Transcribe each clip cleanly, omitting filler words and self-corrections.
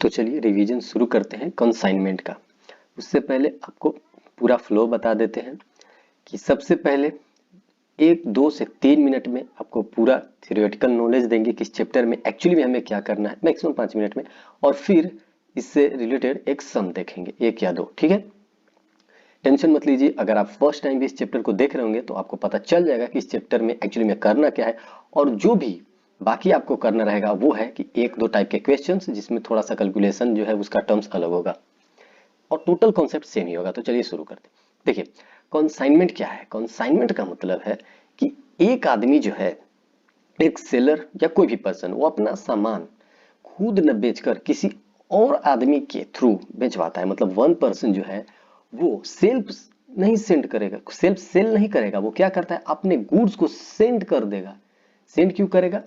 तो चलिए रिवीजन शुरू करते हैं कंसाइनमेंट का। उससे पहले आपको पूरा फ्लो बता देते हैं कि सबसे पहले 1 2 से 3 मिनट में आपको पूरा थियोरेटिकल नॉलेज देंगे कि इस चैप्टर में एक्चुअली में हमें क्या करना है, मैक्सिमम 5 मिनट में। और फिर इससे रिलेटेड एक सम देखेंगे, 1 या 2। ठीक है, टेंशन मत लीजिए। अगर आप फर्स्ट टाइम भी इस चैप्टर को देख रहे होंगे तो आपको पता चल जाएगा कि इस चैप्टर में एक्चुअली में करना क्या है। और जो भी बाकी आपको करना रहेगा वो है कि 1 2 टाइप के क्वेश्चंस जिसमें थोड़ा सा कैलकुलेशन जो है उसका टर्म्स अलग होगा और टोटल कॉन्सेप्ट सेम ही होगा। तो चलिए शुरू करते हैं। देखिए, कंसाइनमेंट क्या है? कंसाइनमेंट का मतलब है कि एक आदमी जो है, एक सेलर या कोई भी पर्सन, वो अपना सामान खुद न बेचकर किसी और आदमी के थ्रू बेचवाता है। मतलब वन पर्सन जो है वो सेल्फ नहीं सेंड करेगा, सेल्फ सेल नहीं करेगा। वो क्या करता है, अपने गुड्स को सेंड कर देगा। सेंड क्यों करेगा?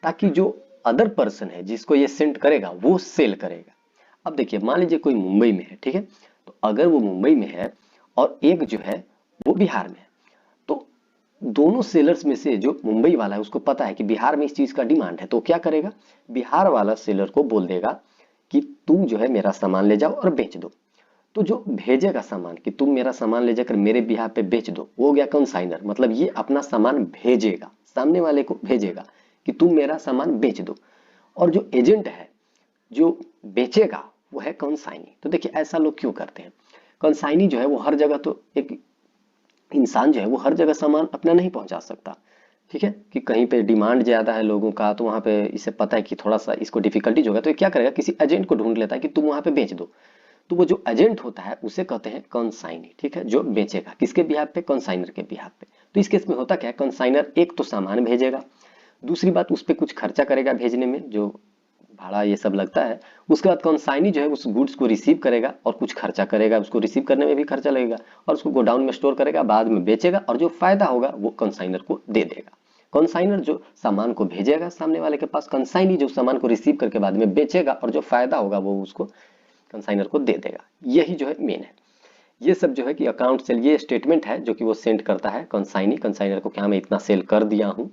ताकि जो अदर पर्सन है जिसको ये सेंड करेगा वो सेल करेगा। अब देखिए, मान लीजिए कोई मुंबई में है, ठीक है, तो अगर वो मुंबई में है और एक जो है वो बिहार में है, तो दोनों सेलर्स में से जो मुंबई वाला है उसको पता है कि बिहार में इस चीज का डिमांड है, तो क्या करेगा, बिहार वाला सेलर को बोल देगा कि तुम जो है मेरा सामान ले जाओ और बेच दो। तो जो भेजेगा सामान कि तुम मेरा सामान ले जाकर मेरे बिहार पे बेच दो, वो हो गया कंसाइनर। मतलब ये अपना सामान भेजेगा, सामने वाले को भेजेगा कि तुम मेरा सामान बेच दो। और जो एजेंट है जो बेचेगा वो है कंसाइनी। तो देखिए, ऐसा लोग क्यों करते हैं? कंसाइनी जो है वो हर जगह, तो एक इंसान जो है वो हर जगह सामान अपना नहीं पहुंचा सकता। ठीक है, कि कहीं पे डिमांड ज्यादा है लोगों का, तो वहां पे इसे पता है कि थोड़ा सा इसको डिफिकल्टीज होगा, तो ये क्या करेगा, किसी एजेंट को ढूंढ लेता है कि तुम वहां पे बेच दो। तो वो जो एजेंट होता है उसे कहते हैं कंसाइनी। ठीक है, जो बेचेगा किसके बिहाफ पे, कंसाइनर के बिहाफ पे। तो इस केस में होता क्या है, कंसाइनर एक तो सामान भेजेगा, दूसरी बात उस पर कुछ खर्चा करेगा भेजने में, जो भाड़ा ये सब लगता है। उसके बाद कंसाइनी जो है उस गुड्स को रिसीव करेगा और कुछ खर्चा करेगा, उसको रिसीव करने में भी खर्चा लगेगा, और उसको गोडाउन में स्टोर करेगा, बाद में बेचेगा, और जो फायदा होगा वो कंसाइनर को दे देगा। कंसाइनर जो सामान को भेजेगा सामने वाले के पास, कंसाइनी जो सामान को रिसीव करके बाद में बेचेगा, और जो फायदा होगा वो उसको कंसाइनर को दे देगा। यही जो है मेन है। ये सब जो है कि अकाउंट सेल, ये स्टेटमेंट है जो कि वो सेंड करता है कंसाइनी कंसाइनर को, क्या मैं इतना सेल कर दिया हूँ।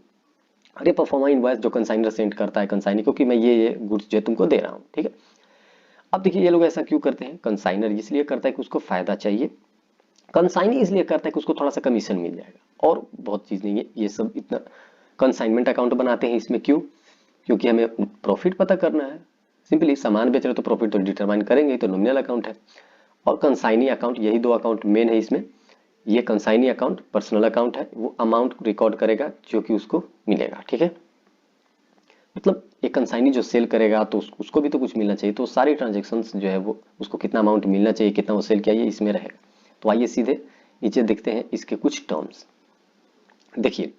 और ये परफॉर्मा इनवॉइस जो कंसाइनर सेंड करता है कंसाइनी को कि मैं ये गुड्स जो है तुमको दे रहा हूँ। ठीक है, अब देखिए ये लोग ऐसा क्यों करते हैं। कंसाइनर इसलिए करता है कि उसको फायदा चाहिए, कंसाइनी इसलिए करता है कि उसको थोड़ा सा कमीशन मिल जाएगा, और बहुत चीज नहीं है ये सब। इतना कंसाइनमेंट अकाउंट बनाते हैं इसमें क्यों? क्योंकि हमें प्रॉफिट पता करना है। सिंपली सामान बेच रहे तो प्रॉफिट तो डिटरमाइन करेंगे, तो नॉमिनल अकाउंट है। और कंसाइनी अकाउंट, यही दो अकाउंट मेन है इसमें। ये कंसाइनी अकाउंट पर्सनल अकाउंट है, वो अमाउंट रिकॉर्ड करेगा जो कि उसको मिलेगा। ठीक है, मतलब एक कंसाइनी जो सेल करेगा तो उसको भी तो कुछ मिलना चाहिए, तो सारी ट्रांजेक्शन्स जो है वो उसको कितना अमाउंट मिलना चाहिए, कितना वो सेल किया, ये इसमें रहेगा। तो आइए सीधे नीचे देखते हैं इसके कुछ टर्म्स। देखिए,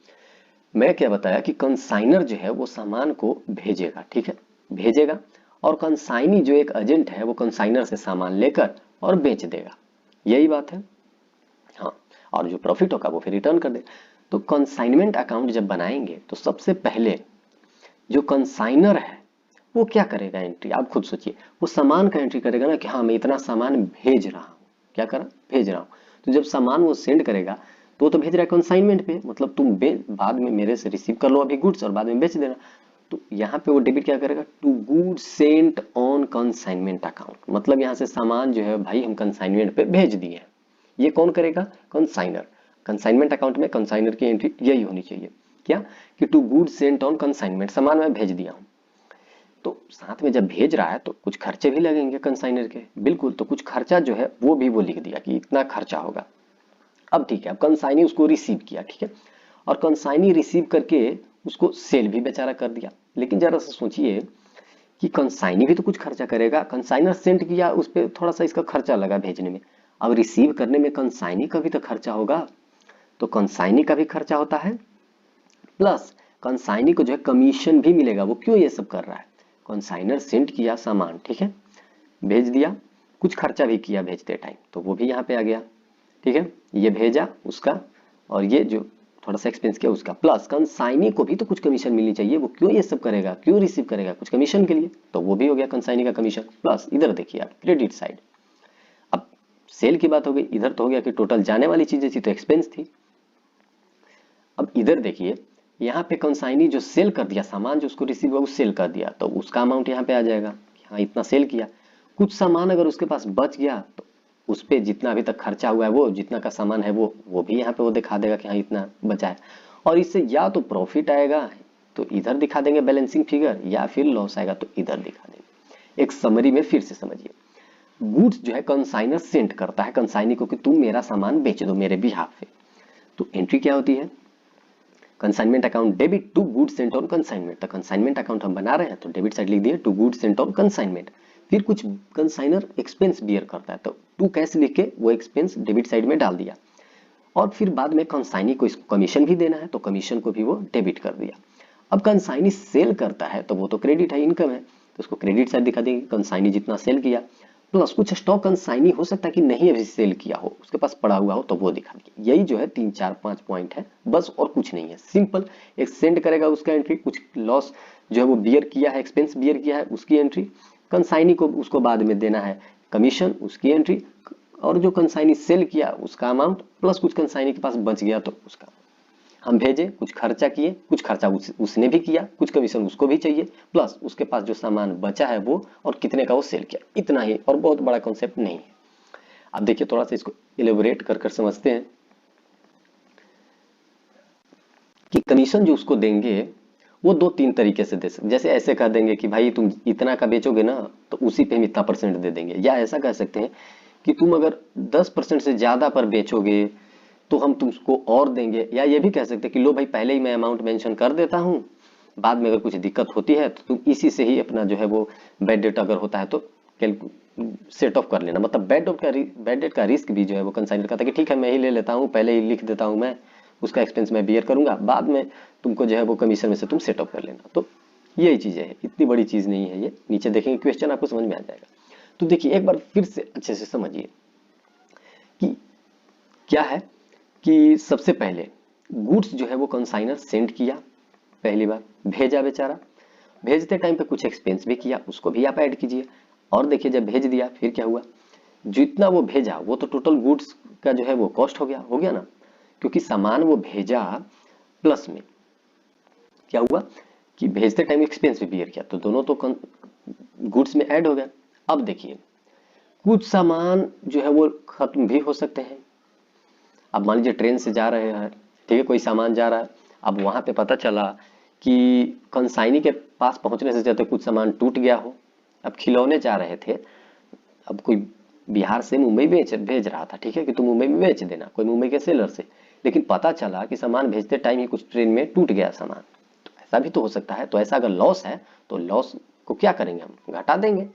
मैं क्या बताया कि कंसाइनर जो है वो सामान को भेजेगा, ठीक है, भेजेगा, और कंसाइनी जो एक एजेंट है वो कंसाइनर से सामान लेकर और बेच देगा। यही बात है। हाँ, और जो प्रॉफिट होगा वो फिर रिटर्न कर देगा। तो कंसाइनमेंट अकाउंट जब बनाएंगे तो सबसे पहले जो कंसाइनर है वो क्या करेगा, एंट्री आप खुद सोचिए। वो सामान का एंट्री करेगा ना कि हाँ मैं इतना सामान भेज रहा हूँ। क्या करा, भेज रहा हूँ। तो जब सामान वो सेंड करेगा तो वो तो भेज रहा है कंसाइनमेंट पे, मतलब तुम बाद में मेरे से रिसीव कर लो अभी गुड्स और बाद में बेच देना। तो यहाँ पे वो डेबिट क्या करेगा, to goods sent on consignment account. मतलब यहाँ से सामान जो है भाई हम कंसाइनमेंट पे भेज दिए हैं। ये कौन करेगा, कंसाइनर। कंसाइनमेंट अकाउंट में कंसाइनर की एंट्री यही होनी चाहिए, क्या, कि to goods sent on consignment, सामान मैं भेज दिया हूँ। तो साथ में जब भेज रहा है तो कुछ खर्चे भी लगेंगे कंसाइनर के, बिल्कुल। तो कुछ खर्चा जो है वो भी वो लिख दिया कि इतना खर्चा होगा। अब ठीक है, अब कंसाइनी उसको रिसीव किया, ठीक है, और कंसाइनी रिसीव करके उसको सेल भी बेचारा कर दिया। लेकिन जरा सा सोचिए कि कंसाइनी भी तो कुछ खर्चा करेगा। कंसाइनर सेंड किया, उस पर थोड़ा सा इसका खर्चा लगा भेजने में, अब रिसीव करने में कंसाइनी का भी तो खर्चा होगा। तो कंसाइनी का भी खर्चा होता है, प्लस कंसाइनी को जो है कमीशन भी मिलेगा। वो क्यों ये सब कर रहा है, कंसाइनर सेंड किया सामान, ठीक है, भेज दिया, कुछ खर्चा भी किया भेजते टाइम, तो वो भी यहाँ पे आ गया। ठीक है, ये भेजा उसका, और ये जो थोड़ा सा एक्सपेंस किया उसका, प्लस कंसाइनी को भी तो कुछ कमीशन मिलनी चाहिए। वो क्यों ये सब करेगा, क्यों रिसीव करेगा, कुछ कमीशन के लिए, तो वो भी हो गया कंसाइनी का कमीशन। प्लस इधर देखिए आप क्रेडिट साइड, अब सेल की बात हो गई, इधर तो हो गया कि टोटल जाने वाली चीजें थी तो एक्सपेंस थी। अब इधर देखिए, यहाँ पे कंसाइनी जो सेल कर दिया सामान, जो उसको रिसीव हुआ वो सेल कर दिया, तो उसका अमाउंट यहाँ पे आ जाएगा। हाँ इतना सेल किया। कुछ सामान अगर उसके पास बच गया तो उस पे जितना अभी तक खर्चा हुआ है, वो जितना का सामान है वो भी यहाँ पे वो दिखा देगा कि हाँ इतना बचा है। और इससे या तो प्रॉफिट आएगा तो इधर दिखा देंगे बैलेंसिंग फिगर, या फिर लॉस आएगा तो इधर दिखा देंगे। एक समरी में फिर से समझिए, गुड्स जो है कंसाइनर सेंड करता है कंसाइनी को कि तुम मेरा सामान बेच दो मेरे बिहाफ पे। तो एंट्री क्या होती है, consignment account debit to goods sent on consignment. तो कंसाइनमेंट अकाउंट हम बना रहे हैं तो डेबिट साइड लिख दिए to goods sent on consignment. फिर कुछ कंसाइनर एक्सपेंस बियर करता है तो टू कैश लिख के वो एक्सपेंस डेबिट साइड में डाल दिया। और फिर बाद में कंसाइनी को इसको कमीशन भी देना है तो कमीशन को भी वो डेबिट कर दिया। अब कंसाइनी सेल करता है तो वो तो क्रेडिट है, इनकम है, तो उसको क्रेडिट साइड दिखा देंगे कंसाइनी जितना सेल किया, प्लस कुछ स्टॉक कंसाइनी हो सकता है कि नहीं अभी सेल किया हो, उसके पास पड़ा हुआ हो तो वो दिखा दिया। यही जो है 3 4 5 पॉइंट है बस, और कुछ नहीं है, सिंपल। एक सेंड करेगा उसका एंट्री, कुछ लॉस जो है वो बियर किया है, एक्सपेंस बियर किया है उसकी एंट्री, कंसाइनी को उसको बाद में देना है कमीशन उसकी एंट्री, और जो कंसाइनी सेल किया उसका अमाउंट, प्लस कुछ कंसाइनी के पास बच गया तो उसका हम भेजे, कुछ खर्चा किए, कुछ खर्चा उसने भी किया, कुछ कमीशन उसको भी चाहिए, प्लस उसके पास जो सामान बचा है वो, और कितने का वो सेल किया, इतना ही, और बहुत बड़ा कॉन्सेप्ट नहीं है। अब देखिए थोड़ा सा इसको एलेबोरेट कर कर समझते हैं कि कमीशन जो उसको देंगे वो 2 3 तरीके से दे सकते। जैसे ऐसे कह देंगे कि भाई तुम इतना का बेचोगे ना तो उसी पे हम इतना परसेंट दे देंगे, या ऐसा कह सकते हैं कि तुम अगर 10% से ज्यादा पर बेचोगे तो हम तुमको और देंगे, या ये भी कह सकते हैं कि लो भाई पहले ही मैं अमाउंट मेंशन कर देता हूँ, बाद में अगर कुछ दिक्कत होती है तो तुम इसी से ही अपना जो है वो बैड डेट अगर होता है तो सेट ऑफ कर लेना। मतलब बैड डेट का रिस्क भी जो है वो कंसाइनर कहता है कि ठीक है मैं ही ले लेता हूँ, पहले ही लिख देता हूँ मैं, उसका एक्सपेंस मैं बियर करूंगा, बाद में तुमको जो है वो कमीशन में से तुम सेट ऑफ कर लेना। तो यही चीजें है, इतनी बड़ी चीज नहीं है ये, नीचे देखेंगे क्वेश्चन आपको समझ में आ जाएगा। तो देखिए एक बार फिर से अच्छे से समझिए कि क्या है कि सबसे पहले गुड्स जो है वो कंसाइनर सेंड किया, पहली बार भेजा बेचारा, भेजते टाइम पे कुछ एक्सपेंस भी किया उसको भी आप ऐड कीजिए। और देखिए जब भेज दिया फिर क्या हुआ, जितना वो भेजा वो तो टोटल गुड्स का जो है वो कॉस्ट हो गया ना, क्योंकि सामान वो भेजा प्लस में क्या हुआ कि भेजते टाइम एक्सपेंस भी बियर किया, तो दोनों तो गुड्स में ऐड हो गया। अब देखिए कुछ सामान जो है वो खत्म भी हो सकते हैं। अब मान लीजिए ट्रेन से जा रहे हैं, ठीक है, कोई सामान जा रहा है, अब वहां पे पता चला कि कंसाइनी के पास पहुंचने से ज्यादा कुछ सामान टूट गया हो। अब खिलौने जा रहे थे, अब कोई बिहार से मुंबई भेज रहा था, ठीक है कि तुम मुंबई में बेच देना, कोई मुंबई के सेलर से, लेकिन पता चला कि सामान भेजते टाइम ही कुछ ट्रेन में टूट गया सामान, तो ऐसा भी तो हो सकता है। तो ऐसा अगर लॉस है तो लॉस को क्या करेंगे, हम घटा देंगे।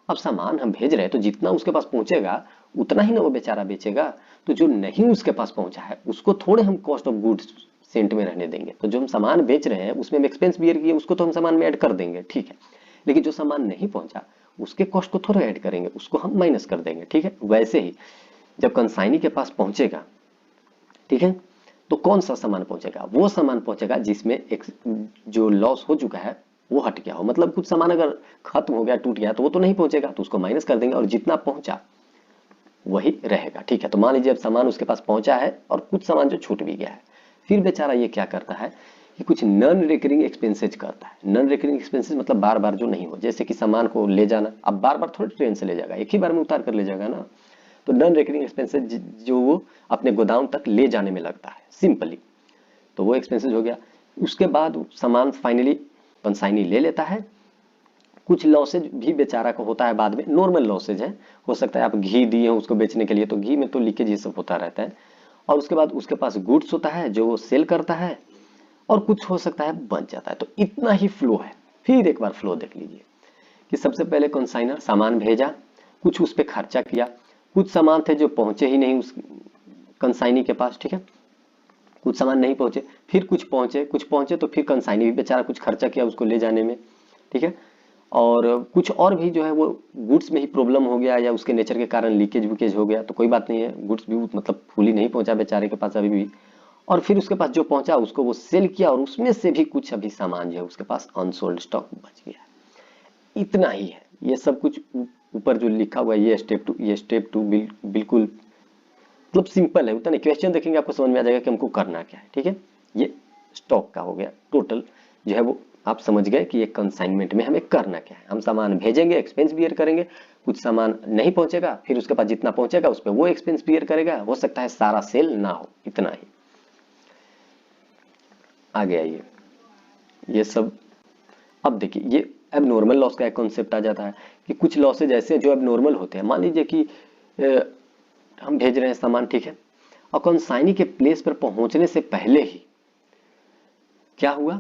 अब सामान हम भेज रहे हैं तो जितना उसके पास पहुंचेगा उतना ही ना वो बेचारा बेचेगा, तो जो नहीं उसके पास पहुंचा है उसको थोड़े हम कॉस्ट ऑफ गुड्स सेंट में रहने देंगे। तो जो हम सामान बेच रहे हैं उसमें एक्सपेंस बियर किए उसको तो हम सामान में ऐड कर देंगे, ठीक है, लेकिन जो सामान नहीं पहुंचा उसके कॉस्ट को थोड़ा ऐड करेंगे, उसको हम माइनस कर देंगे, ठीक है। वैसे ही जब कंसाइनी के पास पहुंचेगा, ठीक है, तो कौन सा सामान पहुंचेगा, वो सामान पहुंचेगा जिसमें एक जो लॉस हो चुका है वो हट गया हो। मतलब कुछ सामान अगर खत्म हो गया टूट गया तो वो तो नहीं पहुंचेगा, तो उसको माइनस कर देंगे, और जितना पहुंचा वही रहेगा, ठीक है। तो मान लीजिए अब सामान उसके पास पहुंचा है और कुछ सामान जो छूट भी गया है, फिर बेचारा ये क्या करता है कि कुछ नॉन रिकरिंग एक्सपेंसेज करता है। नॉन रिकरिंग एक्सपेंसेज मतलब बार बार जो नहीं हो, जैसे कि सामान को ले जाना, अब बार बार थोड़ी ट्रेन से ले जाएगा, एक ही बार में उतार कर ले जाएगा ना, तो नॉन रिकरिंग एक्सपेंसेज जो वो अपने गोदाम तक ले जाने में लगता है सिंपली, तो वो एक्सपेंसेज हो गया। उसके बाद सामान फाइनली कंसाइनी ले लेता है, कुछ लॉसेज भी बेचारा को होता है बाद में, नॉर्मल लॉसेज है, हो सकता है आप घी दिए हो उसको बेचने के लिए तो घी में तो लीकेज ये सब होता रहता है। और उसके बाद उसके पास गुड्स होता है जो वो सेल करता है, और कुछ हो सकता है बच जाता है। तो इतना ही फ्लो है। फिर एक बार फ्लो देख लीजिए कि सबसे पहले कंसाइनर सामान भेजा, कुछ उस पर खर्चा किया, कुछ सामान थे जो पहुंचे ही नहीं उस कंसाइनी के पास, ठीक है, कुछ सामान नहीं पहुंचे, फिर कुछ पहुंचे तो फिर कंसाइनी भी बेचारा कुछ खर्चा किया उसको ले जाने में, ठीक है। और कुछ और भी जो है वो गुड्स में ही प्रॉब्लम हो गया या उसके नेचर के कारण लीकेज विकेज हो गया, तो कोई बात नहीं है, गुड्स भी मतलब फुली नहीं पहुंचा बेचारे के पास अभी भी। और फिर उसके पास जो पहुंचा उसको वो सेल किया, और उसमें से भी कुछ अभी सामान जो है उसके पास अनसोल्ड स्टॉक बच गया। इतना ही है, ये सब कुछ ऊपर जो लिखा हुआ है ये स्टेप टू बिल्कुल मतलब सिंपल है, उतना नहीं। क्वेश्चन देखेंगे आपको समझ में आ जाएगा कि हमको करना क्या है, ठीक है। ये स्टॉक का हो गया टोटल जो है वो आप समझ गए कि ये कंसाइनमेंट में हमें करना क्या है। हम सामान भेजेंगे, एक्सपेंस बियर करेंगे, कुछ सामान नहीं पहुंचेगा, फिर उसके बाद जितना पहुंचेगा उस पर वो एक्सपेंस बियर करेगा, हो सकता है सारा सेल ना हो, इतना ही। आगे आइए, ये सब अब देखिए, ये एबनॉर्मल लॉस का एक कॉन्सेप्ट आ जाता है कि कुछ लॉसेज ऐसे हैं जो एबनॉर्मल होते हैं। मान लीजिए कि हम भेज रहे हैं सामान, ठीक है, और कंसाइनी के प्लेस पर पहुंचने से पहले ही क्या हुआ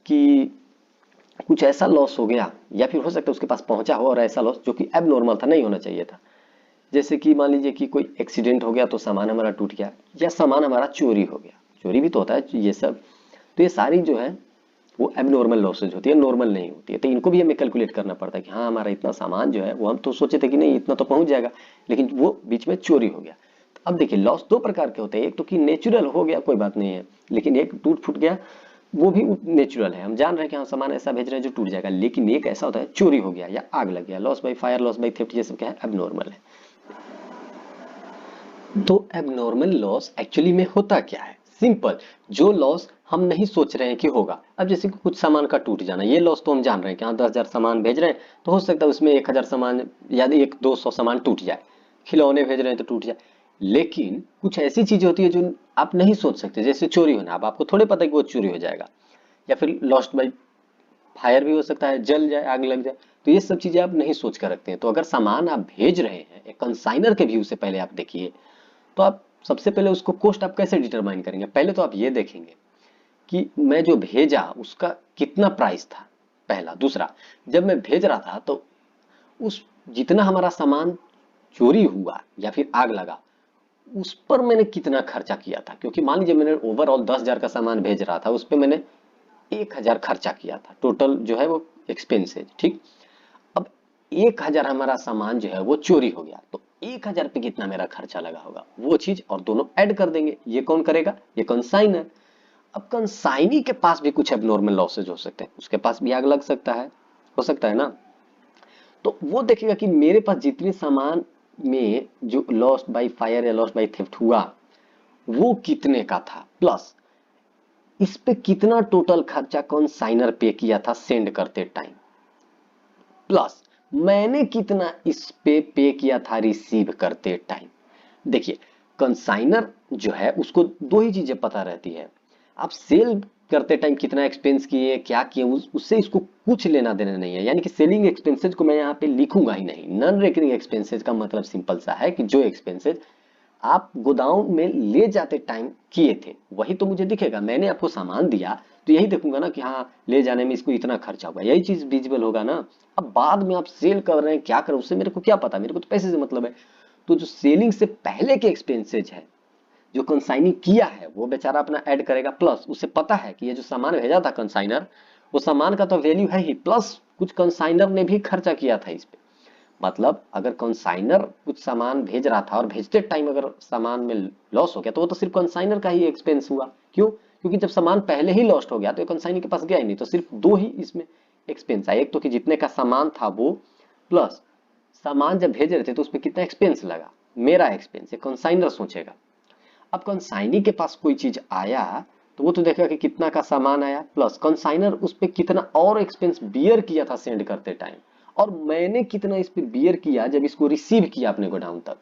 कि कुछ ऐसा लॉस हो गया, या फिर हो सकता है उसके पास पहुंचा हो और ऐसा लॉस जो कि एबनॉर्मल था, नहीं होना चाहिए था। जैसे कि मान लीजिए कि कोई एक्सीडेंट हो गया तो सामान हमारा टूट गया, या सामान हमारा चोरी हो गया, चोरी भी तो होता है ये सब। तो ये सारी जो है वो एबनॉर्मल लॉसेज होती है, नॉर्मल नहीं होती है। तो इनको भी हमें कैलकुलेट करना पड़ता है कि हाँ हमारा इतना सामान जो है वो हम तो सोचे थे कि नहीं इतना तो पहुंच जाएगा, लेकिन वो बीच में चोरी हो गया। तो अब देखिए लॉस दो प्रकार के होते हैं, एक तो कि नेचुरल हो गया कोई बात नहीं है, लेकिन एक टूट फूट गया वो भी नेचुरल है, हम जान रहे हैं कि हाँ सामान ऐसा भेज रहे हैं जो टूट जाएगा। लेकिन एक ऐसा होता है चोरी हो गया या आग लग गया, loss by fire, loss by theft, ये सब क्या है, एबनॉर्मल है। तो एबनॉर्मल लॉस एक्चुअली में होता क्या है? सिंपल, जो लॉस हम नहीं सोच रहे हैं कि होगा। अब जैसे कि कुछ सामान का टूट जाना, ये लॉस तो हम जान रहे हैं कि हाँ 10,000 सामान भेज रहे हैं तो हो सकता है उसमें 1,000 सामान या 100-200 सामान टूट जाए, खिलौने भेज रहे हैं तो टूट जाए। लेकिन कुछ ऐसी चीजें होती है जो आप नहीं सोच सकते, जैसे चोरी होना, अब आपको थोड़े पता है कि वो चोरी हो जाएगा, या फिर लॉस्ट बाई फायर भी हो सकता है, जल जाए, आग लग जाए। तो ये सब चीजें आप नहीं सोच कर रखते हैं। तो अगर सामान आप भेज रहे हैं एक कंसाइनर के व्यू से पहले आप देखिए, तो आप सबसे पहले उसको कॉस्ट आप कैसे डिटरमाइन करेंगे? पहले तो आप ये देखेंगे कि मैं जो भेजा उसका कितना प्राइस था, पहला। दूसरा, जब मैं भेज रहा था तो उस जितना हमारा सामान चोरी हुआ या फिर आग लगा उस पर मैंने कितना खर्चा किया था, क्योंकि मान लीजिए मैंने ओवरऑल 10,000 का सामान भेज रहा था, उस पर मैंने 1,000 खर्चा किया था, टोटल जो है वो एक्सपेंसेज, ठीक। अब 1,000 हमारा सामान जो है वो चोरी हो गया, तो 1,000 पे कितना मेरा खर्चा लगा होगा वो चीज और दोनों ऐड कर देंगे। ये कौन करेगा? ये कंसाइनर। अब कंसाइनी के पास भी कुछ एबनॉर्मल लॉसेज हो सकते हैं, उसके पास भी आग लग सकता है, हो सकता है ना। तो वो देखेगा कि मेरे पास जितने सामान में जो लॉस्ट बाई फायर या लॉस्ट बाई थेफ्ट हुआ वो कितने का था, प्लस इस पे कितना टोटल खर्चा कंसाइनर पे किया था सेंड करते टाइम, प्लस मैंने कितना इस पे किया था रिसीव करते टाइम। देखिए कंसाइनर जो है उसको दो ही चीजें पता रहती है, आप सेल करते टाइम कितना एक्सपेंस किए, क्या किए, उससे इसको कुछ लेना देना नहीं है। यानी कि सेलिंग एक्सपेंसेस को मैं यहाँ पे लिखूंगा ही नहीं। नॉन रेकरिंग एक्सपेंसेस का मतलब सिंपल सा है कि जो एक्सपेंसेस आप गोदाम में ले जाते टाइम किए थे वही तो मुझे दिखेगा। मैंने आपको सामान दिया तो यही देखूंगा ना कि हाँ ले जाने में इसको इतना खर्चा हुआ, यही चीज विजिबल होगा ना। अब बाद में आप सेल कर रहे हैं क्या कर, उससे मेरे को क्या पता, मेरे को तो पैसे से मतलब है। तो जो सेलिंग से पहले के एक्सपेंसेज है जो कंसाइनी किया है वो बेचारा अपना ऐड करेगा, प्लस उसे पता है कि ये जो सामान भेजा था कंसाइनर वो सामान का तो वैल्यू है ही, प्लस कुछ कंसाइनर ने भी खर्चा किया था इस पे। मतलब अगर कंसाइनर कुछ सामान भेज रहा था और भेजते टाइम अगर सामान में लॉस हो गया तो वो तो सिर्फ कंसाइनर का ही एक्सपेंस हुआ। क्यों? क्योंकि जब सामान पहले ही लॉस्ट हो गया तो कंसाइनर के पास गया ही नहीं, तो सिर्फ दो ही इसमें एक्सपेंस आए, एक तो कि जितने का सामान था वो, प्लस सामान जब भेज रहे थे तो उसमें कितना एक्सपेंस लगा, मेरा एक्सपेंस, ये कंसाइनर सोचेगा। अब कंसाइनी के पास कोई चीज आया तो वो तो देखेगा कि कितना का सामान आया, प्लस कंसाइनर उस पर कितना और एक्सपेंस बियर किया था सेंड करते टाइम, और मैंने कितना इस पे बियर किया जब इसको रिसीव किया अपने गोडाउन तक।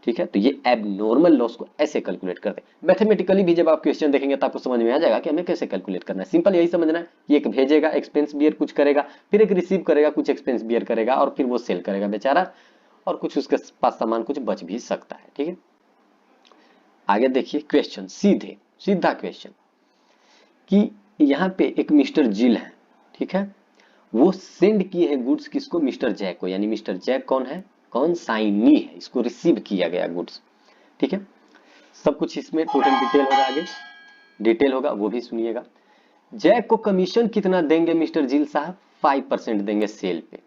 ठीक है, तो ये एबनॉर्मल लॉस को ऐसे कैलकुलेट करते हैं। मैथमेटिकली भी जब आप क्वेश्चन देखेंगे तो आपको समझ में आ जाएगा कि हमें कैसे कैलकुलेट करना है। सिंपल यही समझना है कि एक भेजेगा एक्सपेंस बियर कुछ करेगा, फिर एक रिसीव करेगा कुछ एक्सपेंस बियर करेगा, और फिर वो सेल करेगा बेचारा, और कुछ उसके पास सामान कुछ बच भी सकता है। ठीक है, आगे देखिए क्वेश्चन, सीधे सीधा क्वेश्चन कि यहाँ पे एक मिस्टर जिल है, ठीक है, वो सेंड किए हैं गुड्स किसको, मिस्टर जैक को। यानी मिस्टर जैक कौन है, कंसाइनी है, इसको रिसीव किया गया गुड्स। ठीक है, सब कुछ इसमें टोटल डिटेल होगा, आगे डिटेल होगा वो भी सुनिएगा। जैक को कमीशन कितना देंगे मिस्टर जिल साहब, 5% देंगे सेल पे।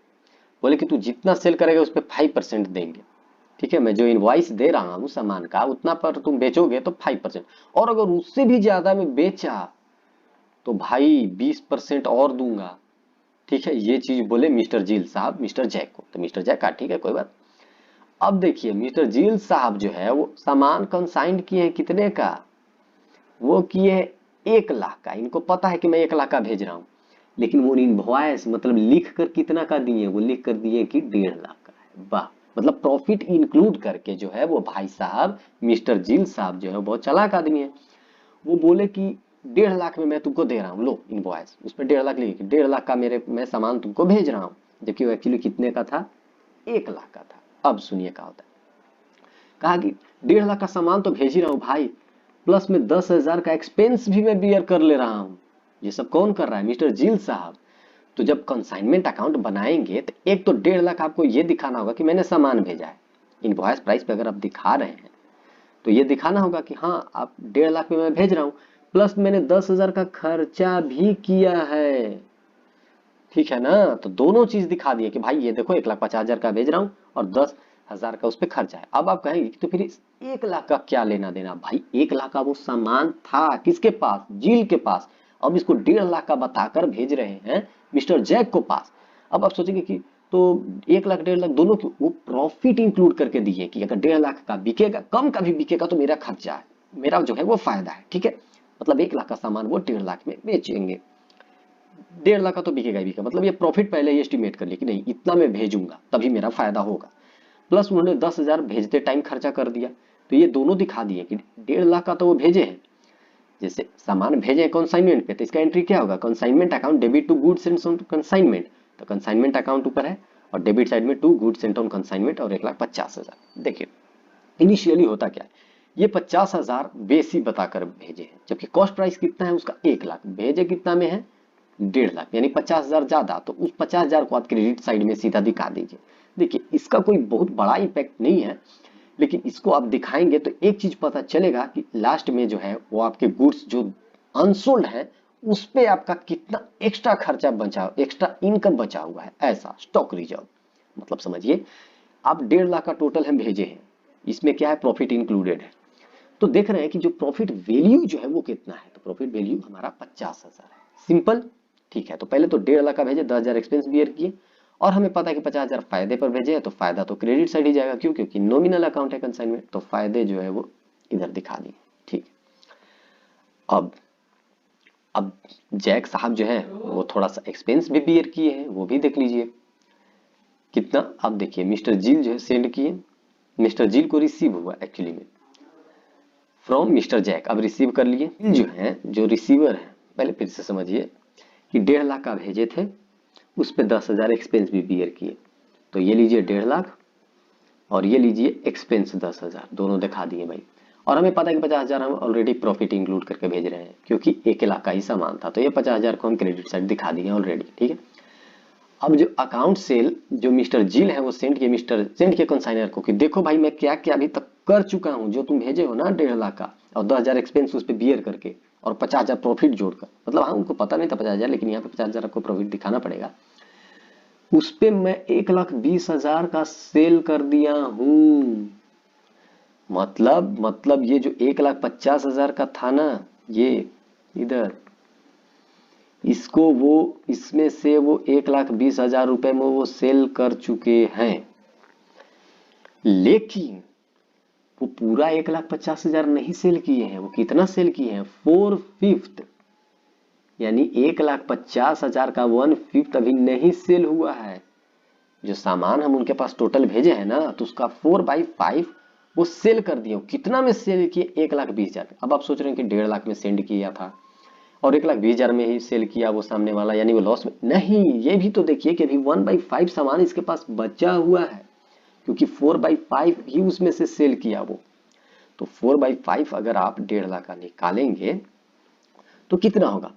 बोले कि तू जितना सेल करेगा उस पर 5% देंगे। ठीक है, मैं जो इनवॉइस दे रहा हूं सामान का उतना पर तुम बेचोगे तो 5%, और अगर उससे भी ज्यादा में बेचा तो भाई 20% और दूंगा। ठीक है, ये चीज बोले मिस्टर जील साहब मिस्टर जैक को। तो मिस्टर जैक का ठीक है कोई बात। अब देखिए मिस्टर जील साहब जो है वो सामान कंसाइंड किए हैं कितने का, वो किए 1 लाख का। इनको पता है कि मैं 1 लाख का भेज रहा हूं, लेकिन वो इनवॉइस मतलब लिख कर कितना का दिए, वो लिख कर दिए कि 1.5 लाख का है। वाह, मतलब प्रॉफिट इंक्लूड करके जो है वो भाई साहब मिस्टर जिल साहब जो है बहुत चालाक आदमी है। वो बोले कि 1.5 लाख में मैं तुमको दे रहा हूँ, लो इनवॉइस, उसमें 1.5 लाख लिखे, 1.5 लाख का मेरे मैं सामान तुमको भेज रहा हूँ, जबकि वो एक्चुअली कितने का था, 1 लाख का था। अब सुनिए क्या होता है, कहा कि 1.5 लाख का सामान तो भेज ही रहा हूँ भाई, प्लस में 10,000 का एक्सपेंस भी मैं बियर कर ले रहा हूँ। ये सब कौन कर रहा है, मिस्टर जिल साहब। तो जब कंसाइनमेंट अकाउंट बनाएंगे तो एक तो 1.5 लाख आपको ये दिखाना होगा कि मैंने सामान भेजा है, इनवॉइस प्राइस पे अगर आप दिखा रहे हैं तो ये दिखाना होगा कि हाँ आप 1.5 लाख में मैं भेज रहा हूँ, प्लस मैंने 10,000 का खर्चा भी किया है, ठीक है ना। तो दोनों चीज दिखा दिए कि भाई ये देखो 1,50,000 का भेज रहा हूँ और 10,000 का उस पर खर्चा है। अब आप कहेंगे कि तो फिर 1 लाख का क्या लेना देना, भाई 1 लाख का वो सामान था किसके पास, जील के पास। अब इसको 1.5 लाख का बताकर भेज रहे हैं मिस्टर जैक को पास। अब आप सोचेंगे कि तो 1 लाख 1.5 लाख दोनों की वो प्रॉफिट इंक्लूड करके दिए कि अगर 1.5 लाख का बिकेगा, कम का भी बिकेगा तो मेरा खर्चा है, मेरा जो है वो फायदा है, ठीक है। मतलब 1 लाख का सामान वो 1.5 लाख में बेचेंगे। 1.5 लाख का तो बिकेगा ही बिकेगा, मतलब ये प्रॉफिट पहले ही एस्टिमेट कर लिया कि नहीं इतना मैं भेजूंगा तभी मेरा फायदा होगा। प्लस उन्होंने 10,000 भेजते टाइम खर्चा कर दिया, तो ये दोनों दिखा दिए कि 1.5 लाख का तो वो भेजे हैं, जैसे सामान भेजे हैं कंसाइनमेंट पे, तो इसका एंट्री क्या होगा, consignment account debit to goods and on consignment. तो कंसाइनमेंट अकाउंट ऊपर है और डेबिट साइड में to goods and on consignment और 1,50,000। देखिए इनिशियली होता क्या है, ये 50,000 बेसी बताकर भेजे हैं, जबकि कॉस्ट प्राइस कितना है उसका 1 लाख, भेजे कितना में है 1.5 लाख, यानी 50,000 ज्यादा, तो उस 50,000 को आप क्रेडिट साइड में सीधा दिखा दीजिए। देखिए इसका कोई बहुत बड़ा इम्पैक्ट नहीं है, लेकिन इसको आप दिखाएंगे तो एक चीज पता चलेगा कि लास्ट में जो है वो आपके गुड्स जो अनसोल्ड है उस पे आपका कितना एक्स्ट्रा खर्चा बचा, एक्स्ट्रा इनकम बचा हुआ है, ऐसा स्टॉक रिजर्व। मतलब समझिए आप 1.5 लाख का टोटल हम भेजे हैं, इसमें क्या है प्रॉफिट इंक्लूडेड है, तो देख रहे हैं कि जो प्रॉफिट वैल्यू जो है वो कितना है, तो प्रॉफिट वैल्यू हमारा 50,000 है, सिंपल। ठीक है, तो पहले तो 1.5 लाख का भेजे, 10,000 एक्सपेंस बियर किए, और हमें पता है कि 50,000 फायदे पर भेजे हैं, तो फायदा तो क्रेडिट साइड ही जाएगा, क्यों, क्योंकि नॉमिनल अकाउंट है कंसाइनमेंट, तो फायदे जो है वो इधर दिखा दिए। ठीक, अब अब जैक साहब जो है वो थोड़ा सा एक्सपेंस भी बियर किए हैं, वो भी देख लीजिए कितना। अब देखिए मिस्टर जिल जो है सेंड किए, मिस्टर जिल को रिसीव हुआ एक्चुअली में फ्रॉम मिस्टर जैक, अब रिसीव कर लिए। जो है जो रिसीवर है, पहले फिर से समझिए कि 1.5 लाख का भेजे थे, उस पे 10,000 एक्सपेंस भी बियर किए, तो ये लीजिए 1.5 लाख और ये लीजिए एक्सपेंस 10,000, दोनों दिखा दिए भाई। और हमें पता है कि 50,000 हम ऑलरेडी प्रॉफिट इंक्लूड करके भेज रहे हैं, क्योंकि 1 लाख का ही सामान था, तो ये 50,000 को हम क्रेडिट साइड दिखा दिए ऑलरेडी, ठीक है। अब जो अकाउंट सेल जो मिस्टर जिल है वो सेंड के कंसाइनर को कि देखो भाई मैं क्या क्या अभी तक कर चुका हूं, जो तुम भेजे हो ना 1.5 लाख का, और 10,000 एक्सपेंस उस पर बियर करके और 50,000 प्रॉफिट जोड़कर, मतलब हाँ उनको पता नहीं था 50,000, लेकिन यहाँ पे 50,000 आपको प्रॉफिट दिखाना पड़ेगा, उस पे मैं 1,20,000 का सेल कर दिया हूं। मतलब ये जो 1,50,000 का था ना, ये इधर, इसको वो इसमें से वो 1,20,000 रुपए में वो सेल कर चुके हैं, लेकिन वो पूरा 1,50,000 नहीं सेल किए हैं, वो कितना सेल किए हैं 4/5, यानी 1,50,000 का 1/5 अभी नहीं सेल हुआ है। जो सामान हम उनके पास टोटल भेजे हैं ना, तो उसका 4/5 वो सेल कर दिए। कितना में सेल किए, 1,20,000। अब आप सोच रहे हैं कि 1.5 लाख में सेंड किया था और 1,20,000 में ही सेल किया वो सामने वाला, यानी वो लॉस में नहीं। ये भी तो देखिए कि अभी 1/5 सामान इसके पास बचा हुआ है, क्योंकि 4/5 ही उसमें से सेल किया वो। तो 4/5 अगर आप 1.5 लाख का निकालेंगे तो कितना होगा,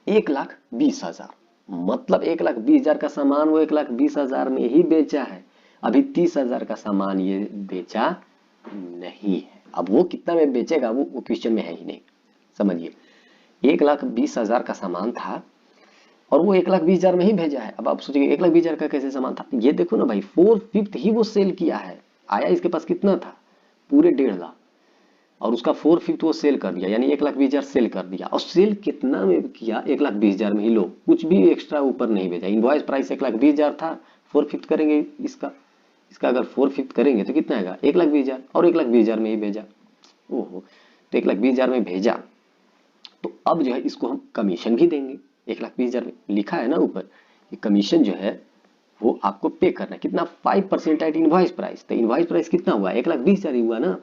1,20,000। मतलब 1,20,000 का सामान वो 1,20,000 में ही बेचा है, अभी 30,000 का सामान ये बेचा नहीं है। अब वो कितना में बेचेगा वो क्वेश्चन में है ही नहीं, समझिए 1,20,000 का सामान था और वो 1,20,000 में ही भेजा है। अब आप सोचिए 1,20,000 का कैसे सामान था, ये देखो ना भाई 4/5 ही वो सेल किया है, आया इसके पास कितना था पूरे 1.5 लाख, और उसका 4/5 वो सेल कर दिया, यानी 1,20,000 सेल कर दिया। और सेल कितना में किया, 1,20,000 में ही, लो कुछ भी एक्स्ट्रा ऊपर नहीं भेजा। इनवॉइस प्राइस 1,20,000 था, 4/5 करेंगे इसका, अगर 4/5 करेंगे तो कितना आएगा 1,20,000, और 1,20,000 में ही भेजा। ओहो, तो 1,20,000 में भेजा, तो अब जो है इसको हम कमीशन भी देंगे, 1,20,000 लिखा है ना ऊपर, ये कमीशन जो है वो आपको पे करना है। कितना? 5% एट इनवॉइस प्राइस। तो इनवॉइस प्राइस कितना हुआ? 1,20,000 ही हुआ ना।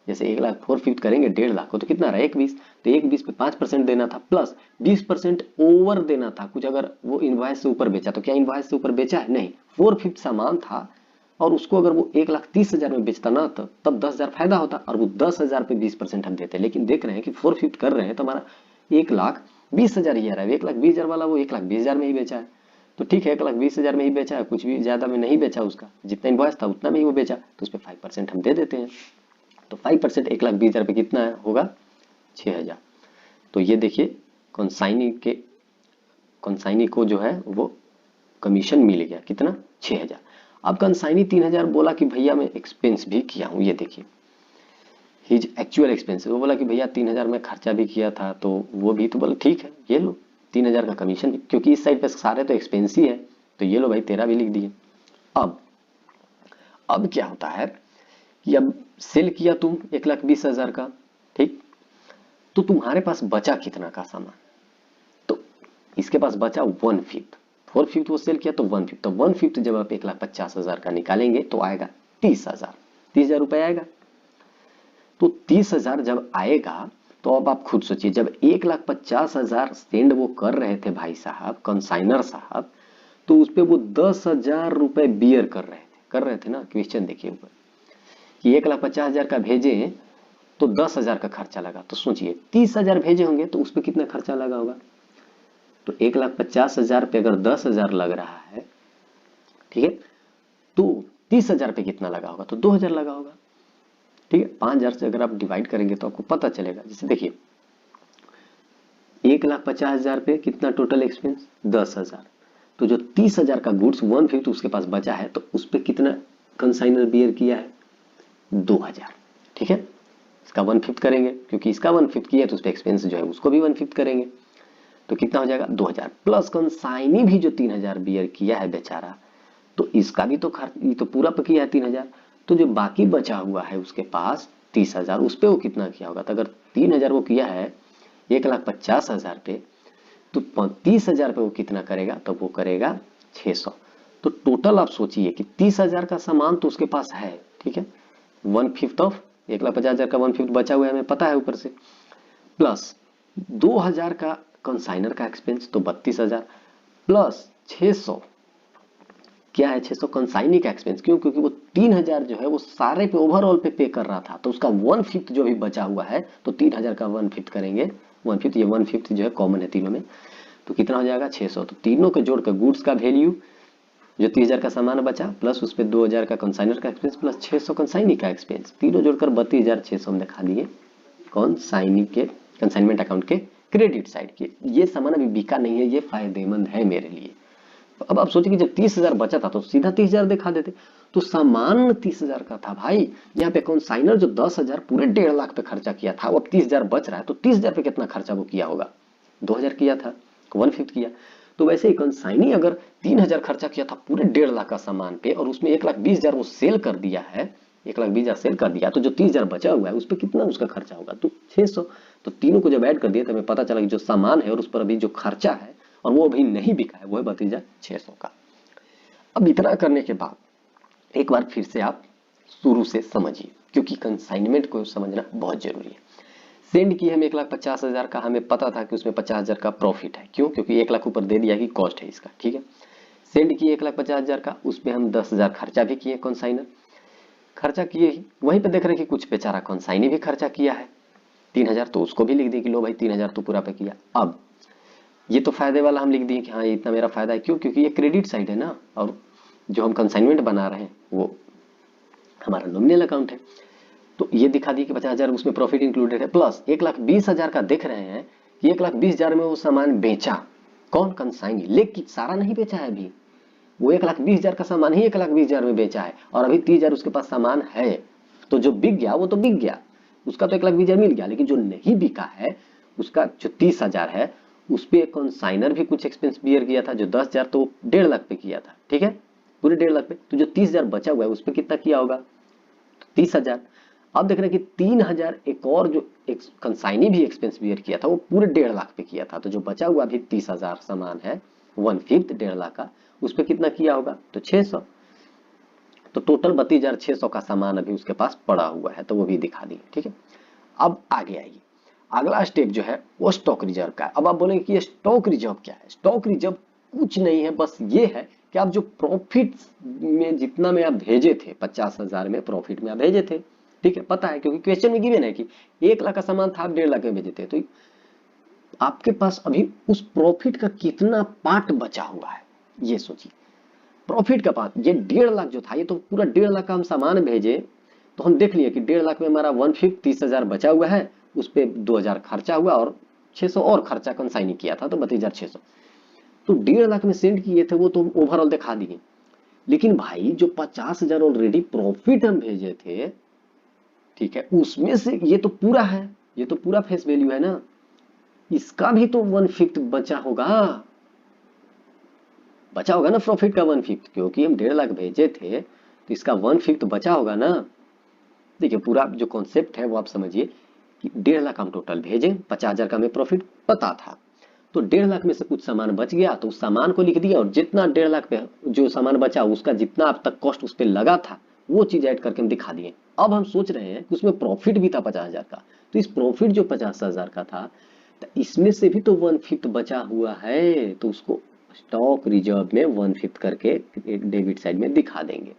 जैसे 1,00,000 4/5 करेंगे 1,50,000 को, तो कितना रहा? 1,20,000। तो 1,20,000 पे 5% देना था, प्लस 20% ओवर देना था। कुछ अगर वो इनवॉइस से ऊपर बेचा, तो क्या इनवॉइस से ऊपर बेचा है? नहीं। 4/5 सामान था और उसको अगर वो 1,30,000 में बेचता ना, तो तब 10,000 फायदा होता, और वो 10,000 पे 20% हम देते। लेकिन देख रहे हैं कि 4/5 कर रहे हैं तो हमारा 1,20,000 ही आ रहा है। 1,20,000 वाला वो 1,20,000 में ही बेचा है, तो ठीक है 1,20,000 में ही बेचा है, कुछ भी ज्यादा में नहीं बेचा, उसका जितना इनवॉइस था उतना में ही वो बेचा, तो उस पर 5% हम दे देते हैं। तो 5% 1,20,000 पे कितना है होगा? 6,000। तो ये देखिए कंसाइनी को जो है वो कमीशन मिल गया कितना? 6,000। अब कंसाइनी 3,000 बोला कि भैया मैं एक्सपेंस भी किया हूं, ये देखिए हिज एक्चुअल एक्सपेंस। वो बोला कि भैया 3,000 में खर्चा भी किया था, तो वो भी, तो बोला ठीक है ये लो 3,000 का कमीशन भी, क्योंकि इस साइड पे सारे तो एक्सपेंस ही है, तो ये लो भाई तेरा भी लिख दिए। अब क्या होता है कि अब सेल किया तुम 1,20,000 का, ठीक, तो तुम्हारे पास बचा कितना का सामान? तो इसके पास बचा 1/5। 4/5 वो सेल किया तो 1/5, तो 1/5 जब आप 1,50,000 का निकालेंगे तो आएगा 30,000। 30,000 रुपए आएगा। तो 30,000 जब आएगा तो अब आप खुद सोचिए, जब 1,50,000 सेंड वो कर रहे थे भाई साहब, कंसाइनर साहब, तो उस पे वो 10,000 रुपए बियर कर रहे थे ना। क्वेश्चन देखिए ऊपर कि 1,50,000 का भेजे तो 10,000 का खर्चा लगा, तो सोचिए 30,000 भेजे होंगे तो उस पर कितना खर्चा लगा होगा? तो 1,50,000 पे अगर 10,000 लग रहा है, ठीक है, तो 30,000 पे कितना लगा होगा? तो 2,000 लगा होगा। ठीक है, 5,000 से अगर आप डिवाइड करेंगे तो आपको पता चलेगा। जैसे देखिए 1,50,000 पे कितना टोटल एक्सपेंस? 10,000। तो जो 30,000 का गुड्स 1/5 उसके पास बचा है, तो उस पर कितना कंसाइनर बियर किया है? 2,000। ठीक है, इसका 1/5 करेंगे, क्योंकि इसका 1/5 किया है तो उस पर एक्सपेंस जो है उसको भी 1/5 करेंगे, तो कितना हो जाएगा? 2,000। प्लस कंसाइनी भी जो 3,000 बियर किया है बेचारा, तो इसका भी तो खर्च, ये तो पूरा पे किया है 3,000। तो जो बाकी बचा हुआ है उसके पास 30,000, उस पे वो कितना किया होगा? तो अगर 3,000 वो किया है 1,50,000 पे, तो 30,000 पे वो कितना करेगा? तो वो करेगा 600। तो टोटल आप सोचिए कि 30,000 का सामान तो उसके पास है, ठीक है, 1/5 ऑफ 1,50,000 का 1/5 बचा हुआ है, हमें पता है ऊपर से, प्लस 2,000 का कंसाइनर का एक्सपेंस, तो 32,000, प्लस 600 क्या है? 600 कंसाइनी का एक्सपेंस। क्यों? क्योंकि वो 3,000 जो है वो सारे पे ओवरऑल पे कर रहा था, तो उसका 1/5 जो भी बचा हुआ है, तो 3,000 का 1/5 करेंगे। 1/5, ये 1/5 जो है कॉमन है तीनों में, तो कितना हो जाएगा? 600। तो तीनों को जोड़कर गुड्स का वैल्यू जो 30,000 का सामान बचा, प्लस उस पर 2,000 का कंसाइनर का एक्सपेंस, प्लस 600 कंसाइनी का एक्सपेंस, तीनों जोड़कर 32,600 हम दिखा दिए कंसाइनी के कंसाइनमेंट अकाउंट के क्रेडिट साइड के। ये सामान अभी बिका नहीं है, ये फायदेमंद है मेरे लिए। अब आप सोचिए कि जब 30,000 बचा था तो सीधा 30,000 दिखा देते, तो सामान 30,000 का था भाई। यहाँ पे कंसाइनर जो 10,000 पूरे 1,50,000 पे खर्चा किया था, वो अब 30,000 बच रहा है, तो 30,000 पे कितना खर्चा वो किया होगा? 2,000 किया था, 1/5 किया। तो वैसे ही कंसाइनी अगर 3,000 खर्चा किया था पूरे 1,50,000 का सामान पे, और उसमें 1,20,000 वो सेल कर दिया है, 1,20,000 सेल कर दिया, तो जो 30,000 बचा हुआ है उस पर कितना उसका खर्चा होगा? तो 600। तो तीनों को जब ऐड कर दिया तो हमें पता चला कि जो सामान है और उस पर अभी जो खर्चा है और वो अभी नहीं बिका है, वो है 32,600 का। अब इतना करने के बाद एक बार फिर से आप शुरू से समझिए, क्योंकि कंसाइनमेंट को समझना बहुत जरूरी है। सेंड की हम 1,50,000 का, हमें पता था कि उसमें 50,000 का प्रॉफिट है। क्यों? क्योंकि 1,00,000 ऊपर दे दिया कि कॉस्ट है इसका, ठीक है। सेंड किए 1,50,000 का, उसमें हम 10,000 खर्चा भी किए, कंसाइनर खर्चा किए ही। वहीं पे देख रहे हैं कि कुछ बेचारा कंसाइनी भी खर्चा किया है 3,000, तो उसको भी लिख दिए कि लो भाई 3,000 तो पूरा पे किया। अब ये तो फायदे वाला हम लिख दिए कि हाँ ये इतना मेरा फायदा है। क्यों? क्योंकि ये क्रेडिट साइड है ना, और जो हम कंसाइनमेंट बना रहे हैं वो हमारा नॉमिनल अकाउंट है, तो ये दिखा दिए कि 50,000 उसमें प्रॉफिट इंक्लूडेड है। प्लस 1,20,000 का देख रहे हैं कि 1,20,000 में वो सामान बेचा, कौन? कंसाइनी, लेकिन सारा नहीं बेचा है अभी। वो 1,20,000 का सामान ही 1,20,000 में बेचा है, और अभी 30,000 उसके पास सामान है। तो जो बिक गया वो तो बिक गया, उसका तो 1,20,000 मिल गया, लेकिन जो नहीं बिका है उसका जो 30,000 है उस पे कंसाइनर भी कुछ एक्सपेंस बियर किया था, जो 10,000 तो 1,50,000 पे किया था, ठीक है, पूरे 1,50,000 पे। तो जो 30,000 बचा हुआ है उस पे कितना किया होगा? 30,000। अब देख रहे हैं कि 3000 एक और जो एक कंसाइनी भी एक्सपेंस बियर किया था वो पूरे 1.5 लाख पे किया था, तो जो बचा हुआ अभी 30,000 सामान है 1/5 1.5 लाख का, उस पे कितना किया होगा तो 600, तो टोटल 32,600 का सामान अभी उसके पास पड़ा हुआ है, तो वो भी दिखा दिए। ठीक है, अब आगे आइए, अगला स्टेप जो है वो स्टॉक रिजर्व का है। अब आप बोलेंगे कि ये स्टॉक रिजर्व क्या है? स्टॉक रिजर्व कुछ नहीं है, बस ये है कि आप जो प्रॉफिट में जितना में आप भेजे थे 50,000 में प्रॉफिट में आप भेजे थे, ठीक है, पता है क्योंकि क्वेश्चन में गिवन है कि 1 लाख का सामान था आप 1.5 लाख में भेजे थे, तो आपके पास अभी उस प्रॉफिट का कितना पार्ट बचा हुआ है ये सोचिए। प्रॉफिट का पार्ट ये 1.5 लाख जो था, ये तो पूरा 1.5 लाख का हम सामान भेजे, तो हम देख लिए कि 1.5 लाख में हमारा 1/5 30,000 बचा हुआ है, उस पे 2,000 खर्चा हुआ और 600 और खर्चा कंसाइनी किया था, तो 32,600, तो 1.5 लाख में सेंड किए थे वो तो ओवरऑल दिखा दिए। लेकिन भाई जो 50,000 ऑलरेडी प्रॉफिट हम भेजे थे, ठीक है, उसमें से ये तो पूरा है, ये तो पूरा फेस वैल्यू है ना, इसका भी तो 1/5 बचा होगा, बचा होगा ना प्रॉफिट का 1/5, क्योंकि हम 1.5 लाख भेजे थे तो इसका 1/5 बचा होगा ना। देखिए पूरा जो कॉन्सेप्ट है वो आप समझिए कि 1.5 लाख हम टोटल भेजे, 50,000 का हमें प्रॉफिट पता था, तो 1.5 लाख में से कुछ सामान बच गया तो उस सामान को लिख दिया, और जितना 1.5 लाख पे जो सामान बचा उसका जितना अब तक कॉस्ट उस पर लगा था वो चीज ऐड करके हम दिखा दिए। अब हम सोच रहे हैं कि उसमें प्रॉफिट भी था 50,000 का, तो इस प्रॉफिट जो 50,000 का था तो इसमें से भी तो 1/5 बचा हुआ है, तो उसको स्टॉक रिजर्व में 1/5 करके डेबिट साइड में दिखा देंगे।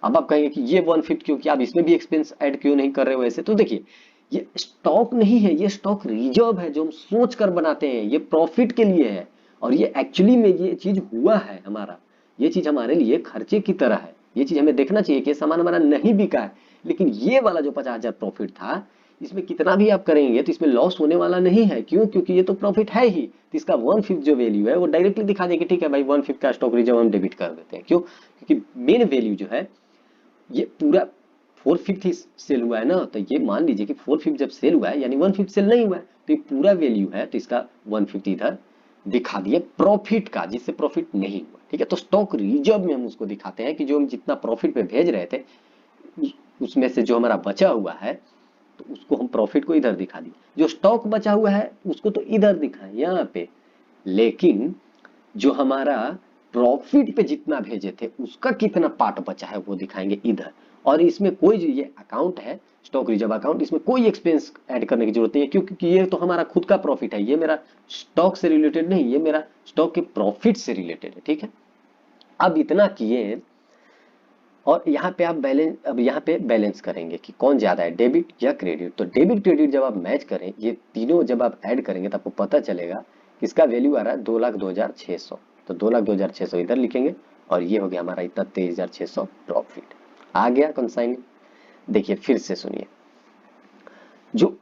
अब आप कहेंगे कि ये 1/5 क्यों किया, आप इसमें भी एक्सपेंस ऐड क्यों नहीं कर रहे हो ऐसे? तो देखिए ये स्टॉक नहीं है, ये स्टॉक रिजर्व है जो हम सोच कर बनाते हैं, ये प्रॉफिट के लिए है, और ये एक्चुअली में ये चीज हुआ है हमारा, ये चीज हमारे लिए खर्चे की तरह है, ये चीज हमें देखना चाहिए कि सामान हमारा नहीं बिका है, लेकिन ये वाला जो 50,000 प्रॉफिट था इसमें कितना भी आप करेंगे तो इसमें लॉस होने वाला नहीं है, क्यों? क्योंकि ये तो प्रॉफिट है ही, तो इसका 1/5 जो वैल्यू है वो डायरेक्टली दिखा देंगे, ठीक है भाई 1/5 का स्टॉक रिजर्व हम डेबिट कर देते हैं, क्यों? क्योंकि मेन वैल्यू जो है ये पूरा 4/5 ही सेल हुआ है ना, तो ये मान लीजिए कि 4/5 जब सेल हुआ है यानी 1/5 सेल नहीं हुआ है, तो ये पूरा वैल्यू है, तो इसका 1/5 इधर दिखा दिए प्रॉफिट का, जिससे प्रॉफिट नहीं हुआ। ठीक है, तो स्टॉक रिजर्व में हम उसको दिखाते हैं कि जो हम जितना प्रॉफिट पे भेज रहे थे उसमें से जो हमारा बचा हुआ है तो उसको हम प्रॉफिट को इधर दिखा दिए, जो स्टॉक बचा हुआ है उसको तो इधर दिखाएं यहाँ पे, लेकिन जो हमारा प्रॉफिट पे जितना भेजे थे उसका कितना पार्ट बचा है वो दिखाएंगे इधर। और इसमें कोई जो ये अकाउंट है स्टॉक रिजर्व अकाउंट, इसमें कोई एक्सपेंस ऐड करने की जरूरत नहीं है, क्योंकि ये तो हमारा खुद का प्रॉफिट है, ये मेरा स्टॉक से रिलेटेड नहीं, ये मेरा स्टॉक के प्रॉफिट से रिलेटेड है। ठीक है, अब इतना किए और यहाँ पे आप बैलेंस, अब यहाँ पे बैलेंस करेंगे कि कौन ज्यादा है, डेबिट या क्रेडिट। तो डेबिट क्रेडिट जब आप मैच करें, ये तीनों जब आप ऐड करेंगे तो आपको पता चलेगा किसका वैल्यू आ रहा है 2,02,600, तो 2,02,600 इधर लिखेंगे, और ये हो गया हमारा इतना 23,600 प्रॉफिट आ गया कंसाइनिंग। देखिए फिर से सुनिए, जो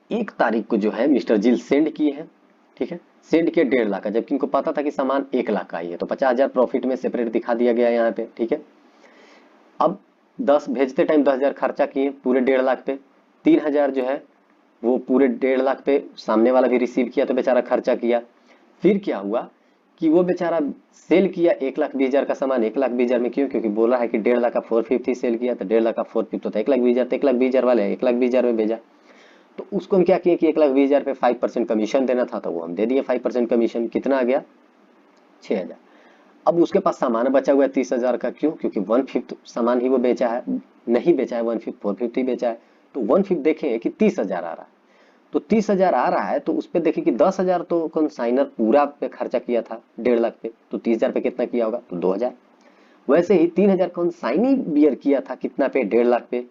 1 तारीख को जो है मिस्टर जिल सेंड किए हैं, ठीक है, सेंड किए 1.5 लाख का, जबकि इनको पता था कि सामान 1 लाख का ही है, तो 50,000 प्रॉफिट में सेपरेट दिखा दिया गया यहाँ पे। ठीक है, अब 10 भेजते टाइम 10,000 खर्चा किए पूरे 1.5 लाख पे, 3,000 जो है वो पूरे 1.5 लाख पे सामने वाला भी रिसीव किया तो बेचारा खर्चा किया। फिर क्या हुआ कि वो बेचारा सेल किया 1,20,000 का सामान 1,20,000 में, क्यों? क्योंकि बोला है कि 1.5 लाख का 4/5 ही सेल किया, तो 1.5 लाख का 4/5 तो था 1,20,000, तो 1,20,000 वाले 1,20,000 में भेजा, तो उसको हम क्या किए कि 1,20,000 पे 5% कमीशन देना था, तो वो हम दे दिए 5% कमीशन, कितना आ गया 6,000। अब उसके पास सामान बचा हुआ है 30,000 का, क्यों? क्योंकि 1/5 सामान ही वो बेचा है, नहीं बेचा है 1/5, 4/5 ही बेचा है, तो 1/5 देखें कि 30,000 आ रहा है, तो 30,000 आ रहा है तो उस पे देखिए कि 10,000 तो कंसाइनर पूरा पे खर्चा किया था 1.5 लाख पे, तो 30,000 पे कितना किया होगा तो 2,000। वैसे ही 3,000 कंसाइनी बियर किया था कितना पे 1.5 लाख पे,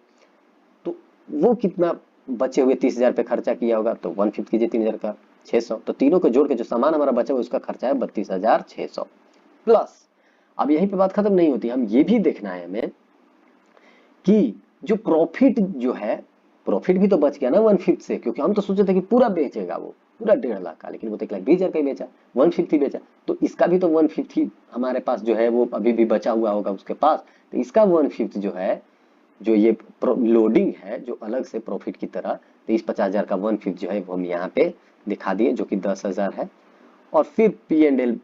तो वो कितना बचे हुए 30,000 पे खर्चा किया होगा, तो 1/5 कीजिए 3,000 का 600, तो तीनों को जोड़ के जो सामान हमारा बचा हुआ उसका खर्चा है 32,600 प्लस। अब यहीं पे बात खत्म नहीं होती, हम ये भी देखना है हमें कि जो प्रॉफिट जो है, प्रॉफिट भी तो बच गया ना 1/5 से, क्योंकि हम तो सोचे थे कि पूरा बेचेगा वो पूरा 1.5 लाख का, लेकिन वो तो 1,20,000 का ही बेचा, 1/5 ही बेचा, तो इसका भी तो 1/5 ही हमारे पास जो है वो अभी भी बचा हुआ होगा उसके पास, तो इसका 1/5 जो है, जो ये लोडिंग है जो अलग से प्रॉफिट की तरह, तो इस 50,000 का 1/5 जो है वो हम यहाँ पे दिखा दिए जो कि 10,000 है, और फिर P&L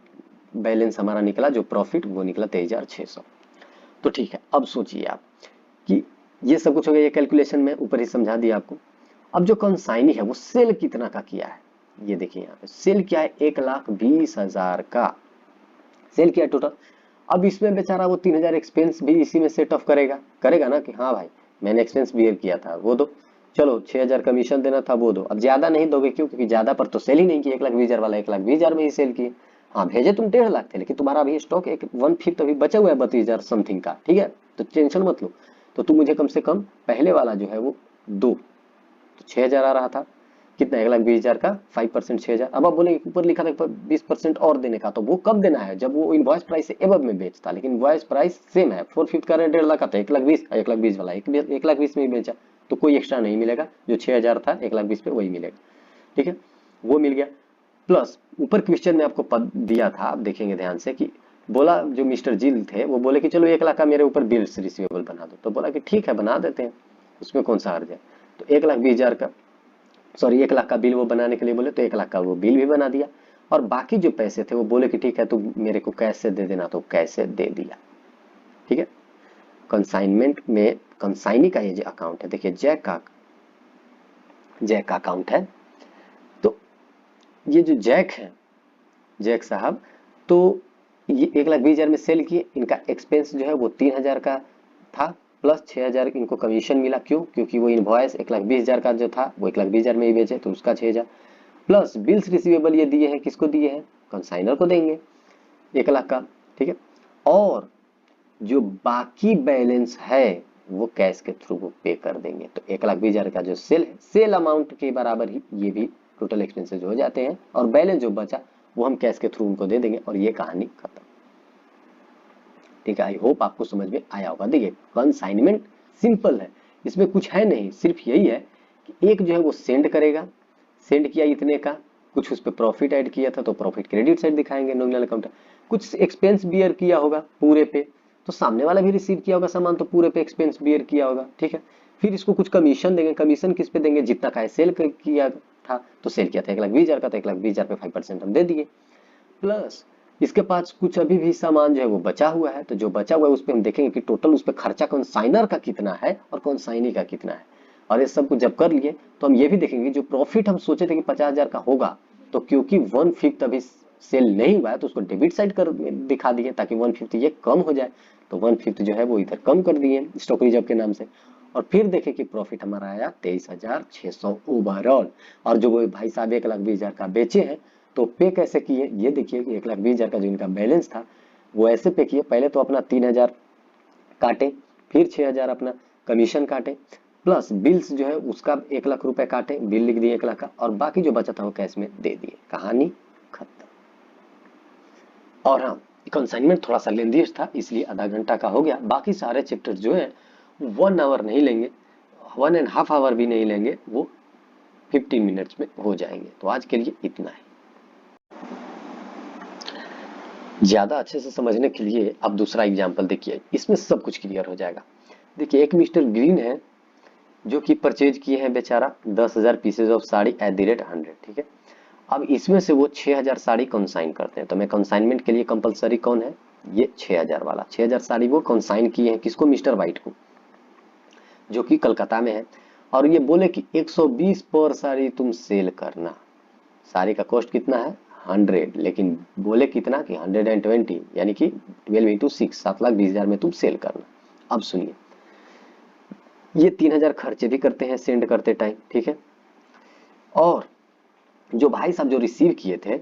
बैलेंस हमारा निकला जो प्रॉफिट वो निकला 23,600। तो ठीक है, अब सोचिए आप कि ये सब कुछ हो गया, ये कैलकुलेशन में ऊपर ही समझा दिया आपको। अब जो कंसाइनी है वो सेल कितना का किया है, ये देखिए यहाँ पे सेल क्या है, 1,20,000 का सेल किया टोटल। अब इसमें बेचारा वो 3,000 एक्सपेंस भी इसी में सेट ऑफ करेगा, करेगा ना कि हाँ भाई मैंने एक्सपेंस बियर किया था वो दो, चलो 6,000 कमीशन देना था वो दो। अब ज्यादा नहीं दोगे क्यों, क्योंकि ज्यादा पर तो सेल ही नहीं किया, 1,20,000 वाला 1,20,000 में ही सेल किए। हाँ भेजे तुम 1.5 लाख थे, लेकिन तुम्हारा अभी स्टॉक एक 1/5 अभी बचा हुआ है 32,000 समथिंग का, ठीक है, तो टेंशन मत लो। तो तुम मुझे कम से कम पहले वाला जो है वो दो, तो 6,000 आ रहा था, कितना 1,20,000 का 5% 6,000। अब आप बोले ऊपर लिखा था 20% और देने का, तो वो कब देना है, जब वो इनवॉइस प्राइस से एबव में बेचता, लेकिन इनवॉइस प्राइस सेम है, 4/5 का रेट 1.5 लाख का था, 1,20,000 का 1,20,000 वाला 1,20,000 में ही बेचा, तो कोई एक्स्ट्रा नहीं मिलेगा, जो 6,000 था 1,20,000 पे वही मिलेगा, ठीक है, वो मिल गया। प्लस ऊपर क्वेश्चन में आपको पद दिया था, आप देखेंगे ध्यान से कि बोला जो मिस्टर जिल थे वो बोले कि चलो 1 लाख का मेरे ऊपर बिल्स रिसीवेबल बना दो, तो बोला कि ठीक है बना देते हैं, उसमें कौन सा हर्ज है। तो 1,20,000 का, सॉरी 1 लाख का बिल वो बनाने के लिए बोले, तो 1 लाख का वो बिल भी बना दिया, और बाकी जो पैसे थे वो बोले कि ठीक है तू मेरे को कैश दे देना, तो कैसे दे दिया, ठीक है। कंसाइनमेंट में कंसाइनी का ये जो अकाउंट है, देखिए जैक का अकाउंट है, तो ये जो जैक है, जैक साहब, तो ये 1,20,000 में सेल किए, इनका एक्सपेंस जो है वो 3,000 का था, प्लस 6,000 इनको कमीशन मिला, क्यों, क्योंकि वो इनवॉइस 1,20,000 का जो था वो 1,20,000 में ही बेचे, तो उसका 6,000, प्लस बिल्स रिसीवेबल ये दिए हैं, किसको दिए हैं, कंसाइनर को देंगे 1 लाख का, ठीक है। और जो बाकी बैलेंस है वो कैश के थ्रू वो पे कर देंगे, तो 1,20,000 का जो सेल है, सेल अमाउंट के बराबर ही ये भी टोटल एक्सपेंसेस हो जाते हैं, और बैलेंस जो बचा वो हम कैश के थ्रू उनको दे देंगे, और ये कहानी खत्म, ठीक है। आई होप आपको समझ में आया होगा। देखिए कंसाइनमेंट सिंपल है, इसमें कुछ है नहीं, सिर्फ यही है कि एक जो है वो सेंड करेगा, सेंड किया इतने का, कुछ उस पर प्रॉफिट ऐड किया था तो प्रॉफिट क्रेडिट साइड दिखाएंगे नॉमिनल अकाउंट, कुछ एक्सपेंस बियर किया होगा पूरे पे, तो सामने वाला भी रिसीव किया होगा सामान, तो पूरे पे एक्सपेंस बियर किया होगा, ठीक है। फिर इसको कुछ कमीशन देंगे, कमीशन किस पे देंगे, जितना का सेल किया था, तो सेल किया था 1,20,000 का, तो 1,20,000 पे 5% हम दे दिए, प्लस इसके पास कुछ अभी भी सामान जो है वो बचा हुआ है, तो जो बचा हुआ है उस पर हम देखेंगे कि टोटल उस पर खर्चा कंसाइनर का कितना है और कंसाइनी का कितना है, और ये सब कुछ जब कर लिए तो हम ये भी देखेंगे जो प्रॉफिट हम सोचे थे कि 50,000 का होगा, तो क्योंकि 1/5 अभी सेल नहीं हुआ है तो उसको डेबिट साइड कर दिखा दिए, ताकि 1/5 ये कम हो जाए, तो 1/5 जो है वो इधर कम कर दिए स्टॉक रिजर्व के नाम से। और फिर देखे कि प्रॉफिट हमारा आया 23,600 ओवरऑल, और जो वो भाई साहब 1,20,000 का बेचे हैं, तो पे कैसे किए, ये देखिए कि 1,20,000 का जो इनका बैलेंस था वो ऐसे पे किए, पहले तो अपना 3,000 काटे, फिर 6,000 अपना कमीशन काटे, प्लस बिल्स जो है उसका 1 लाख रुपए काटे, बिल लिख दिए 1 लाख का, और बाकी जो बचा था वो कैश में दे दिए, कहानी खत्म। और हाँ कंसाइनमेंट थोड़ा सा लेंदी था इसलिए आधा घंटा का हो गया, बाकी सारे चैप्टर्स जो है 1 आवर नहीं लेंगे, 1.5 आवर भी नहीं लेंगे, वो 15 मिनट्स में हो जाएंगे। तो आज के लिए इतना है। ज्यादा अच्छे से समझने के लिए आप दूसरा एग्जाम्पल देखिए, इसमें सब कुछ क्लियर हो जाएगा। देखिए एक मिस्टर ग्रीन है जो कि परचेज किए हैं बेचारा 10,000 pieces of sari at the rate 100, ठीक है। अब इसमें से वो 6,000 साड़ी कंसाइन करते हैं, तो मैं कंसाइनमेंट के लिए कंपलसरी कौन है, ये 6,000 वाला, 6,000 साड़ी वो कंसाइन किए हैं, किसको, मिस्टर वाइट को, जो कि कलकत्ता में है, और ये बोले कि 120 पर साड़ी तुम सेल करना, साड़ी का कॉस्ट कितना है 100, लेकिन बोले कितना कि 120, यानी कि 12 इंटू 6, 7,20,000 में तुम सेल करना। अब सुनिए, ये 3,000 खर्चे भी करते हैं सेंड करते टाइम, ठीक है, और जो भाई साहब जो रिसीव किए थे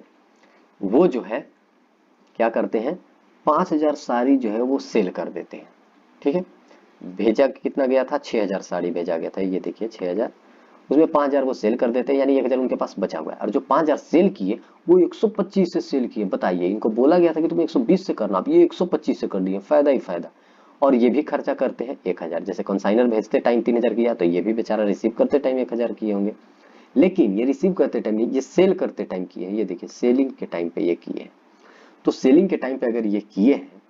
वो जो है क्या करते हैं, 5,000 साड़ी जो है वो सेल कर देते हैं, ठीक है। भेजा कितना गया था, 6,000 साड़ी भेजा गया था, ये देखिए 6,000, उसमें 5,000 वो सेल कर देते हैं, यानी 1,000 उनके पास बचा हुआ है, और जो 5,000 सेल किए वो 125 से सेल किए। बताइए, इनको बोला गया था कि तुम 120 से करना, अब ये 125 से कर दिए, फायदा ही फायदा। और ये भी खर्चा करते हैं 1,000, जैसे कंसाइनर भेजते टाइम 3,000 किया, तो ये भी बेचारा रिसीव करते टाइम 1,000 किए होंगे, लेकिन ये रिसीव करते टाइम, ये सेल करते टाइम किए हैं, ये देखिए सेलिंग के टाइम पे ये किए हैं। तो सेलिंग के टाइम पे अगर ये किए हैं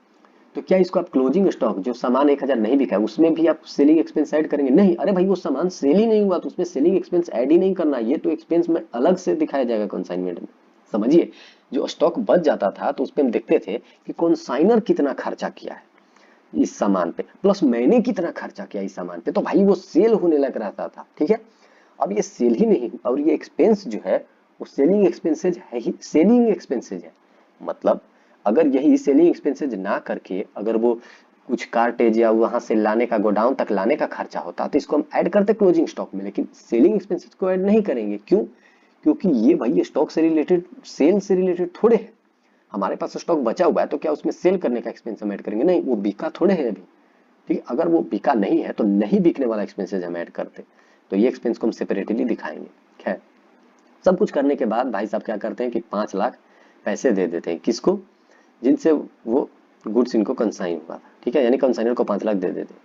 तो क्या इसको आप क्लोजिंग स्टॉक, जो सामान 1,000 नहीं बिका उसमें भी आप सेलिंग एक्सपेंस ऐड करेंगे, नहीं, अरे भाई वो सामान सेल ही नहीं हुआ तो उसमें सेलिंग एक्सपेंस ऐड ही नहीं करना, ये तो एक्सपेंस में अलग से दिखाया जाएगा कंसाइनमेंट में। समझिए, जो स्टॉक बच जाता था तो उस पर हम देखते थे कि कंसाइनर कितना खर्चा किया है, इस सामान पे, प्लस मैंने कितना खर्चा किया इस सामान पे, तो भाई वो सेल होने लग रहा था। ठीक है, अब ये सेल ही नहीं, और ये एक्सपेंस जो है वो सेलिंग एक्सपेंसेज है ही, सेलिंग एक्सपेंसेज है। मतलब अगर यही सेलिंग एक्सपेंसेज ना करके अगर वो कुछ कार्टेज या वहां से लाने का, गोडाउन तक लाने का खर्चा होता तो इसको हम ऐड करते क्लोजिंग स्टॉक में, लेकिन सेलिंग एक्सपेंसेज को ऐड नहीं करेंगे। क्यों? क्योंकि ये भाई स्टॉक से रिलेटेड, सेल से रिलेटेड थोड़े है। हमारे पास स्टॉक बचा हुआ है तो क्या उसमें सेल करने का एक्सपेंस हम ऐड करेंगे? नहीं, वो बिका थोड़े है अभी। ठीक है, अगर वो बिका नहीं है तो नहीं बिकने वाला एक्सपेंसेस हम ऐड करते, तो ये एक्सपेंस को हम सेपरेटली दिखाएंगे। खैर, सब कुछ करने के बाद भाई साहब क्या करते हैं कि 5 लाख पैसे दे देते हैं, किसको? जिनसे वो गुड्स इनको कंसाइन हुआ था। ठीक है, यानी कंसाइनर को 5 लाख दे देते हैं।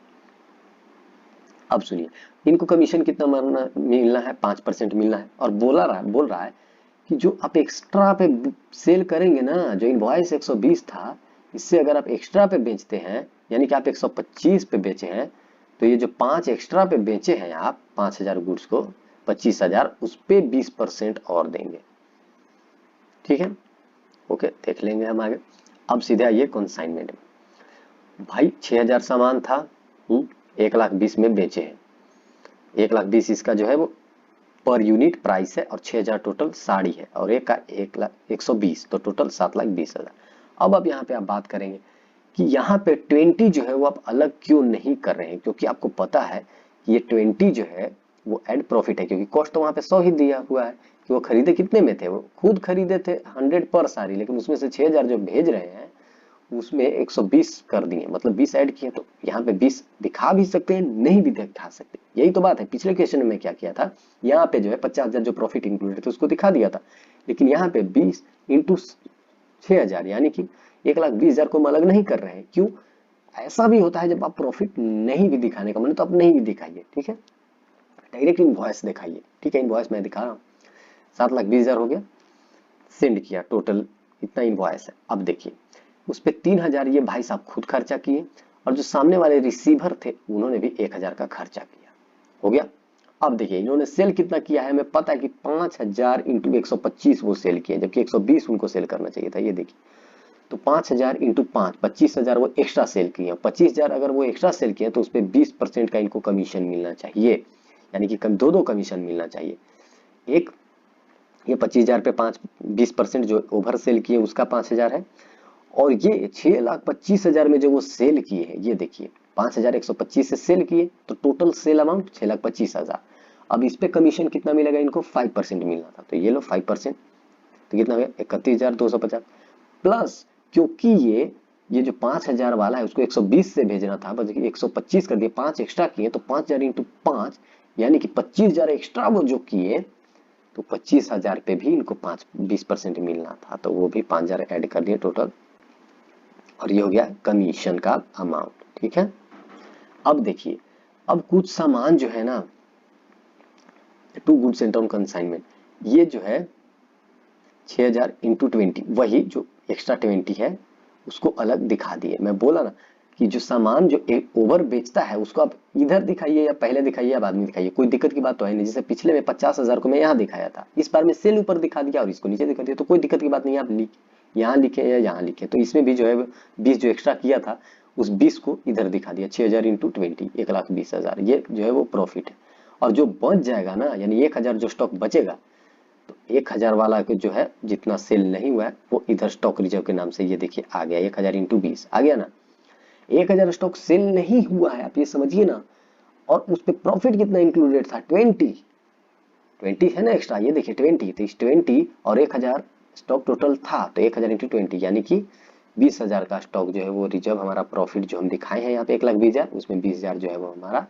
अब सुनिए, इनको कमीशन कितना मिलना है? 5% मिलना है। और बोल रहा है कि जो आप एक्स्ट्रा पे सेल करेंगे ना, जो इनवॉइस 120 था, इससे अगर आप एक्स्ट्रा पे बेचते हैं, यानी कि आप 125 पे बेचे हैं, तो ये जो 5 एक्स्ट्रा पे बेचे हैं आप 5000 गुड्स को, 25,000, उस पे 20% और देंगे। ठीक है, ओके, देख लेंगे हम आगे। अब सीधे आइए कंसाइनमेंट में। भाई 6000 सामान था, 1,20,000 में बेचे हैं। 1,20,000 इसका जो है वो पर यूनिट प्राइस है, और 6000 टोटल साड़ी है, और एक का 1,120, तो टोटल 7,20,000। अब यहाँ पे आप बात करेंगे कि यहाँ पे 20 जो है वो आप अलग क्यों नहीं कर रहे हैं, क्योंकि आपको पता है कि ये 20 जो है वो एड प्रॉफिट है, क्योंकि कॉस्ट तो वहां पे 100 ही दिया हुआ है। कि वो खरीदे कितने में थे? वो खुद खरीदे थे 100 पर साड़ी, लेकिन उसमें से 6000 जो भेज रहे हैं उसमें 120 कर दिए, मतलब 20 ऐड किए। तो यहाँ पे 20 दिखा भी सकते हैं, नहीं भी दिखा सकते। यही तो बात है, पिछले क्वेश्चन में क्या किया था, यहाँ पे जो है 50,000 जो प्रॉफिट इंक्लूडेड थे उसको दिखा दिया था, लेकिन यहाँ पे 20 इंटू 6000, यानी कि 1,20,000 को हम अलग नहीं कर रहे हैं। क्यों? ऐसा भी होता है जब आप प्रॉफिट नहीं भी दिखाने का मन, तो आप नहीं भी दिखाइए। ठीक है, डायरेक्ट इनवॉइस दिखाइए। ठीक है, इनवॉइस मैं दिखा रहा हूँ, 7,20,000 हो गया, सेंड किया, टोटल इतना इनवॉइस है। अब देखिए, उस पे 3,000 ये भाई साहब खुद खर्चा किए, और जो सामने वाले रिसीवर थे उन्होंने भी 1,000 का खर्चा किया। हो गया। अब देखिए, इन्होंने सेल कितना किया है, हमें पता है कि 5,000 इंटू 125 वो सेल किया, जबकि 120 उनको सेल करना चाहिए था। ये देखिए, तो 5,000 इंटू 5, 25,000 वो एक्स्ट्रा सेल किए। 25,000 अगर वो एक्स्ट्रा सेल किए तो उस पर 20% का इनको कमीशन मिलना चाहिए, यानी कि दो कमीशन मिलना चाहिए। एक, ये 25,000 पे 20% जो ओवर सेल किए उसका 5,000 है, और ये 6,25,000 में जो वो सेल किए हैं, ये देखिए 5,125 से सेल किए, तो टोटल सेल अमाउंट 6,25,000। अब इस पे कमीशन कितना मिलेगा इनको? 5% मिलना था, तो ये लो 5%, तो कितना हो गया? 31,250 प्लस, क्योंकि ये जो 5,000 वाला है उसको 120 से भेजना था, बस 125 कर दिए, 5 एक्स्ट्रा किए, तो 5,000 इंटू 5, यानी कि 25,000 एक्स्ट्रा वो जो किए, तो 25,000 पे भी इनको 20% मिलना था, तो वो भी 5,000 ऐड कर दिए टोटल, और ये हो गया कमीशन का अमाउंट। ठीक है, अब देखिए, अब कुछ सामान जो है ना, to goods and on consignment, ये जो है 6,000 इंटू 20, वही जो एक्स्ट्रा 20 है उसको अलग दिखा दिए। मैं बोला ना कि जो सामान जो ओवर बेचता है उसको आप इधर दिखाइए या पहले दिखाइए या बाद में दिखाइए, कोई दिक्कत की बात तो है नहीं। जैसे पिछले में 50,000 को मैं यहाँ दिखाया था, इस बार में सेल ऊपर दिखा दिया और इसको नीचे दिखा दिया, तो कोई दिक्कत की बात नहीं। आप यहाँ लिखे या यहाँ लिखे, तो इसमें भी जो है 20 जो एक्स्ट्रा किया था उस 20 को इधर दिखा दिया, 6,000 इंटू 20, 1,20,000, ये जो है वो प्रॉफिट है। और जो बच जाएगा ना, यानी 1,000 जो स्टॉक बचेगा, तो 1,000 वाला के जो है जितना सेल नहीं हुआ है वो इधर स्टॉक रिजर्व के नाम से, ये देखिए आ गया 1,000 इंटू 20 आ गया ना। 1,000 स्टॉक सेल नहीं हुआ है, आप ये समझिए ना, और उस पे प्रॉफिट कितना इंक्लूडेड था? 20 है ना एक्स्ट्रा, ये देखिए 20, तो इस 20 और 1,000 स्टॉक टोटल था, तो 1,000 इंटू 20, यानी कि 20,000 का स्टॉक जो है वो रिजर्व हमारा प्रॉफिट जो हम दिखाए हैं यहाँ पे 1,20,000, उसमें 20,000 जो है वो हमारा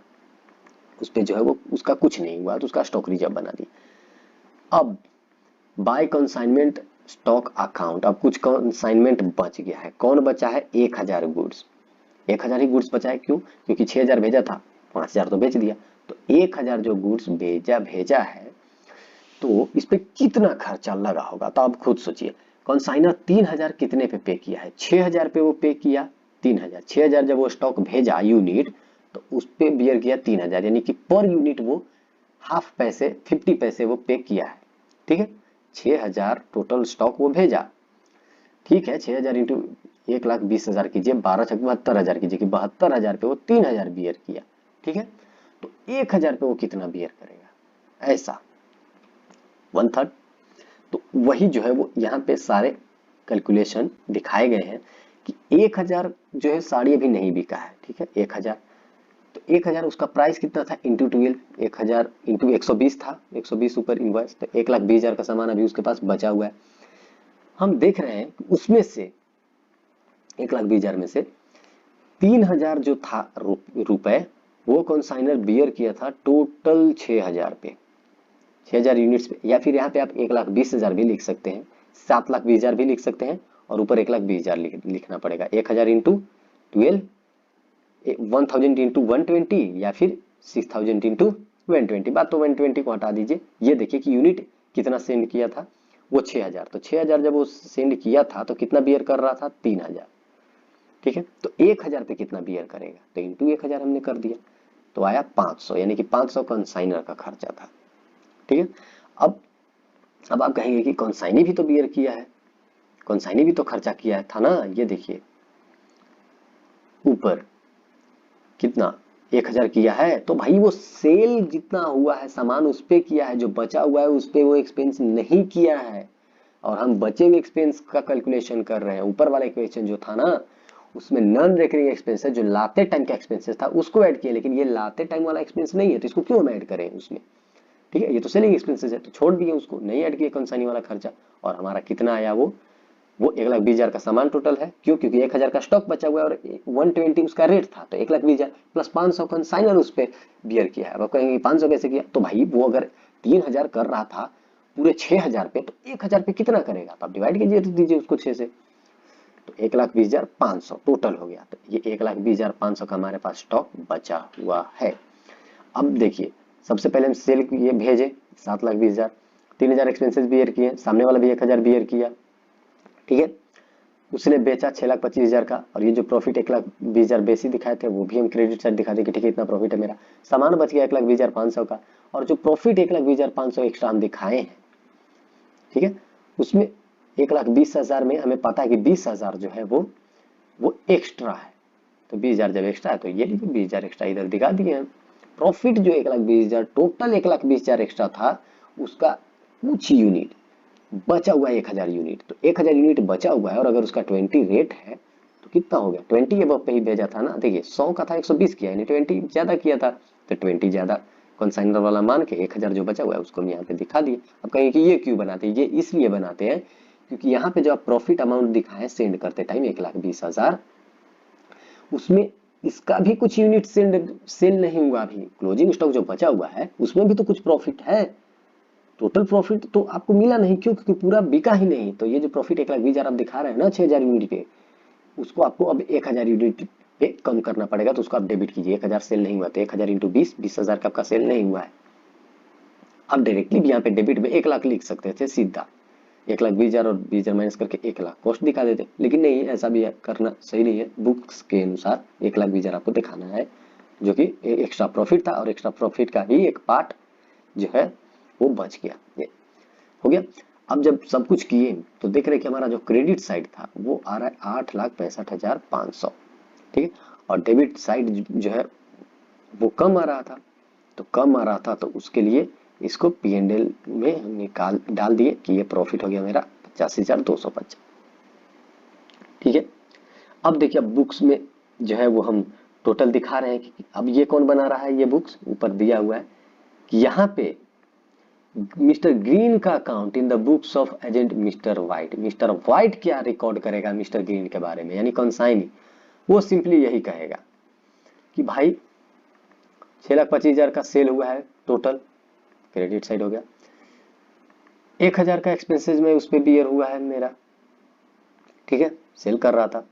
उस पे जो है वो उसका कुछ नहीं हुआ, तो उसका स्टॉक रिजर्व बना दिया। अब बाय कंसाइनमेंट स्टॉक अकाउंट, अब कुछ कंसाइनमेंट बच गया है। कौन बचा है? 1,000 गुड्स, 1,000 ही गुड्स बचा है। क्यों? क्योंकि 6,000 भेजा था, 5,000 तो बेच दिया, तो 1,000 जो गुड्स भेजा है, तो इस पे कितना खर्चा लगा होगा? तो आप खुद सोचिए। कंसाइनर 3,000 कितने पे पे किया है? 6,000 पे वो पे किया 3,000, 6,000 जब वो स्टॉक भेजा यूनिट, तो उस पे बियर किया 3,000, यानी कि पर यूनिट वो हाफ पैसे, 50 पैसे वो पे किया है। ठीक है, 6,000 टोटल स्टॉक वो भेजा, ठीक है, 6,000 इंटू 1,20,000 कीजिए, 12×72,000 कीजिए कि 72,000 पे वो 3,000 बियर किया, ठीक है। तो 1,000 पे वो कितना बियर करेगा, ऐसा 1/3। तो वही जो है वो यहाँ पे सारे कैलकुलेशन दिखाए गए हैं कि 1,000 जो है साड़ी अभी नहीं बिका है, ठीक है। 1,000, तो 1,000 उसका प्राइस कितना था इंटू 12, 1,000 इंटू 120 था, 120 ऊपर इनवॉइस, तो 1,20,000 का सामान अभी उसके पास बचा हुआ है। हम देख रहे हैं कि उसमें से 1,20,000 में से 3,000 जो था रुपए वो कंसाइनर बियर किया था टोटल 6,000 पे, 6,000 यूनिट्स पे, या फिर यहाँ पे आप 1,20,000 भी लिख सकते हैं, 7,20,000 भी लिख सकते हैं, और ऊपर 1,20,000 लिखना पड़ेगा। 1,000 इंटू 12, 1,000 इंटू 120, या फिर 6,000 इंटू 120। बात तो 120 को हटा दीजिए। ये देखिए कि यूनिट कितना सेंड किया था, वो 6,000। तो 6,000 जब वो सेंड किया था तो कितना बियर कर रहा था, 3,000, ठीक है। तो 1,000 पे कितना बियर करेगा, तो इंटू 1,000 हमने कर दिया, तो आया 500, यानी कि 500 कंसाइनर का खर्चा था, ठीक है। अब आप कहेंगे कि कंसाइनी भी तो बियर किया है, कंसाइनी भी तो खर्चा किया था ना। ये देखिए ऊपर कितना 1,000 किया है, तो भाई वो सेल जितना हुआ है सामान उस पे किया है, जो बचा हुआ है उस पे वो एक्सपेंस नहीं किया है। और हम बचे हुए एक्सपेंस का कैलकुलेशन कर रहे हैं। ऊपर वाला इक्वेशन जो था ना उसमें नॉन रेकरिंग एक्सपेंसेस जो लाते टाइम का एक्सपेंसेस था उसको ऐड किया, लेकिन ये लाते टाइम वाला एक्सपेंस नहीं है, तो इसको क्यों हम ऐड करें उसमें, ठीक है। ये तो सेलिंग एक्सपेंसेस है, तो छोड़ दिए उसको, नहीं ऐड किए कंसाइनी वाला खर्चा। और हमारा कितना आया, वो 1,20,000 का सामान टोटल है, क्यों, क्योंकि 1,000 का स्टॉक बचा हुआ है और 120 उसका रेट था, तो 1,20,000 प्लस 500 कंसाइनर उस पे बियर किया है। अब कहेंगे 500 कैसे किया, तो भाई वो अगर 3,000 कर रहा था पूरे 6,000 पे, तो 1,000 पे कितना करेगा, तो आप डिवाइड कीजिए, तो दीजिए उसको 6 से, तो 1,20,500 टोटल हो गया। तो ये 1,20,500 का हमारे पास स्टॉक बचा हुआ है। अब देखिए सबसे पहले हम सेल ये भेजे 7,20,000, 3,000 एक्सपेंसेस बियर किए, सामने वाला भी 1,000 बियर किया, ठीक है। उसने बेचा 6,25,000 का, और ये जो प्रॉफिट 1,20,000 बेसी दिखाए थे वो भी हम क्रेडिट साइड दिखा देंगे, ठीक है, इतना प्रॉफिट है मेरा। सामान बच गया 1,20,500 का, और जो प्रॉफिट 1,20,500 एक्स्ट्रा हम दिखाए हैं, ठीक है, उसमें 1,20,000 में हमें पता है कि 20,000 जो है वो एक्स्ट्रा है, तो 20,000 जब एक्स्ट्रा है तो ये 20,000 एक्स्ट्रा इधर दिखा दिए हैं। प्रॉफिट जो 1,20,000 टोटल 1,20,000 एक्स्ट्रा था उसका कुछ यूनिट बचा हुआ है, 1,000 यूनिट, तो 1,000 यूनिट बचा हुआ है, और अगर उसका 20 रेट है तो कितना हो गया, 20 अब पे ही भेजा था ना। देखिए 100 का था 120 किया, यानी 20 ज्यादा किया था, तो 20 ज्यादा कंसाइनर वाला मान के 1,000 जो बचा हुआ है उसको हम यहाँ पे दिखा दिए। अब कहेंगे कि ये क्यों बनाते हैं, ये इसलिए बनाते हैं क्योंकि यहाँ पे जो आप प्रॉफिट अमाउंट दिखाए सेंड करते टाइम 1,20,000, उसमें इसका भी कुछ यूनिट सेल नहीं हुआ, अभी क्लोजिंग स्टॉक जो बचा हुआ है उसमें भी तो कुछ प्रॉफिट है। टोटल प्रॉफिट तो आपको मिला नहीं, क्यों, क्योंकि पूरा बिका ही नहीं। तो ये जो प्रॉफिट 1,20,000 आप दिखा रहे हैं ना 6,000 यूनिट पे, उसको आपको अब 1,000 यूनिट पे कम करना पड़ेगा, तो उसको आप डेबिट कीजिए। 1,000 सेल नहीं हुआ तो 1,000 इंटू 20,000 का आपका सेल नहीं हुआ है। आप डायरेक्टली भी यहाँ पे डेबिट में 1,00,000 लिख सकते थे सीधा, 1,20,000 और 20,000 माइनस करके 1,00,000 कॉस्ट दिखा देते, लेकिन नहीं, ऐसा भी करना सही नहीं है। बुक्स के अनुसार 1,20,000 आपको दिखाना है, जो कि एक्स्ट्रा प्रॉफिट था, और एक्स्ट्रा प्रॉफिट का ही एक पार्ट जो है वो बच गया। ये हो गया। अब जब सब कुछ किए तो देख रहे कि हमारा जो क्रेडिट साइड था वो आ रहा है 8,65,500, ठीक है, और डेबिट साइड जो है वो कम आ रहा था, तो कम आ रहा था तो उसके लिए इसको P&L में हम निकाल डाल दिए कि ये प्रॉफिट हो गया मेरा 85,250, ठीक है। अब देखिए अब बुक्स में जो है वो हम टोटल दिखा रहे हैं कि अब ये कौन बना रहा है, ये बुक्स ऊपर दिया हुआ है कि यहाँ पे मिस्टर ग्रीन का account in the books of agent mister white. Mister white क्या रिकॉर्ड करेगा मिस्टर ग्रीन के बारे में, यानी कंसाइनी, वो सिंपली यही कहेगा कि भाई 6,25,000 का सेल हुआ है टोटल, क्रेडिट साइड हो गया, 1,000 का एक्सपेंसेस में उस पर बियर हुआ है मेरा, ठीक है, सेल कर रहा था,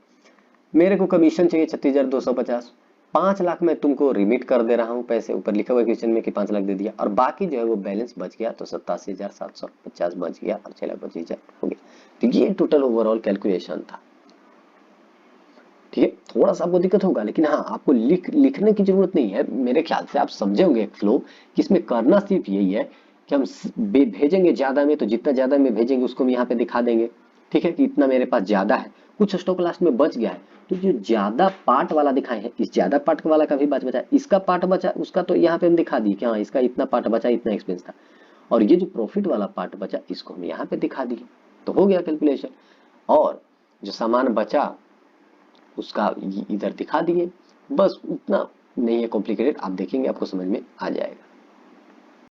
मेरे को कमीशन चाहिए 36,250, 5 लाख मैं तुमको रिमिट कर दे रहा हूं पैसे, ऊपर लिखा हुआ क्वेश्चन में कि 5 लाख दे दिया, और बाकी जो है वो बैलेंस बच गया, तो 87,750 बच गया, और 6,25,000 हो गया। तो ये टोटल ओवरऑल कैलकुलेशन था, ठीक है। थोड़ा सा आपको दिक्कत होगा, लेकिन हाँ आपको लिखने की जरूरत नहीं है, मेरे ख्याल से आप समझे होंगे फ्लो कि इसमें करना सिर्फ यही है कि हम भेजेंगे ज्यादा में, तो जितना ज्यादा में भेजेंगे उसको हम यहाँ पे दिखा देंगे, ठीक है, कि इतना मेरे पास ज्यादा है, कुछ स्टॉक लास्ट में बच गया है, तो जो ज्यादा पार्ट वाला दिखाए हैं, इस ज्यादा पार्ट वाला का भी बचा, इसका पार्ट बचा, उसका तो यहाँ पे हम दिखा दिए कि हाँ इसका इतना पार्ट बचा, इतना एक्सपेंस था, और ये जो प्रॉफिट वाला पार्ट बचा इसको हम यहाँ पे दिखा दिए, तो हो गया कैलकुलेशन। और जो सामान बचा उसका इधर दिखा दिए, बस उतना नहीं है कॉम्प्लिकेटेड, आप देखेंगे आपको समझ में आ जाएगा।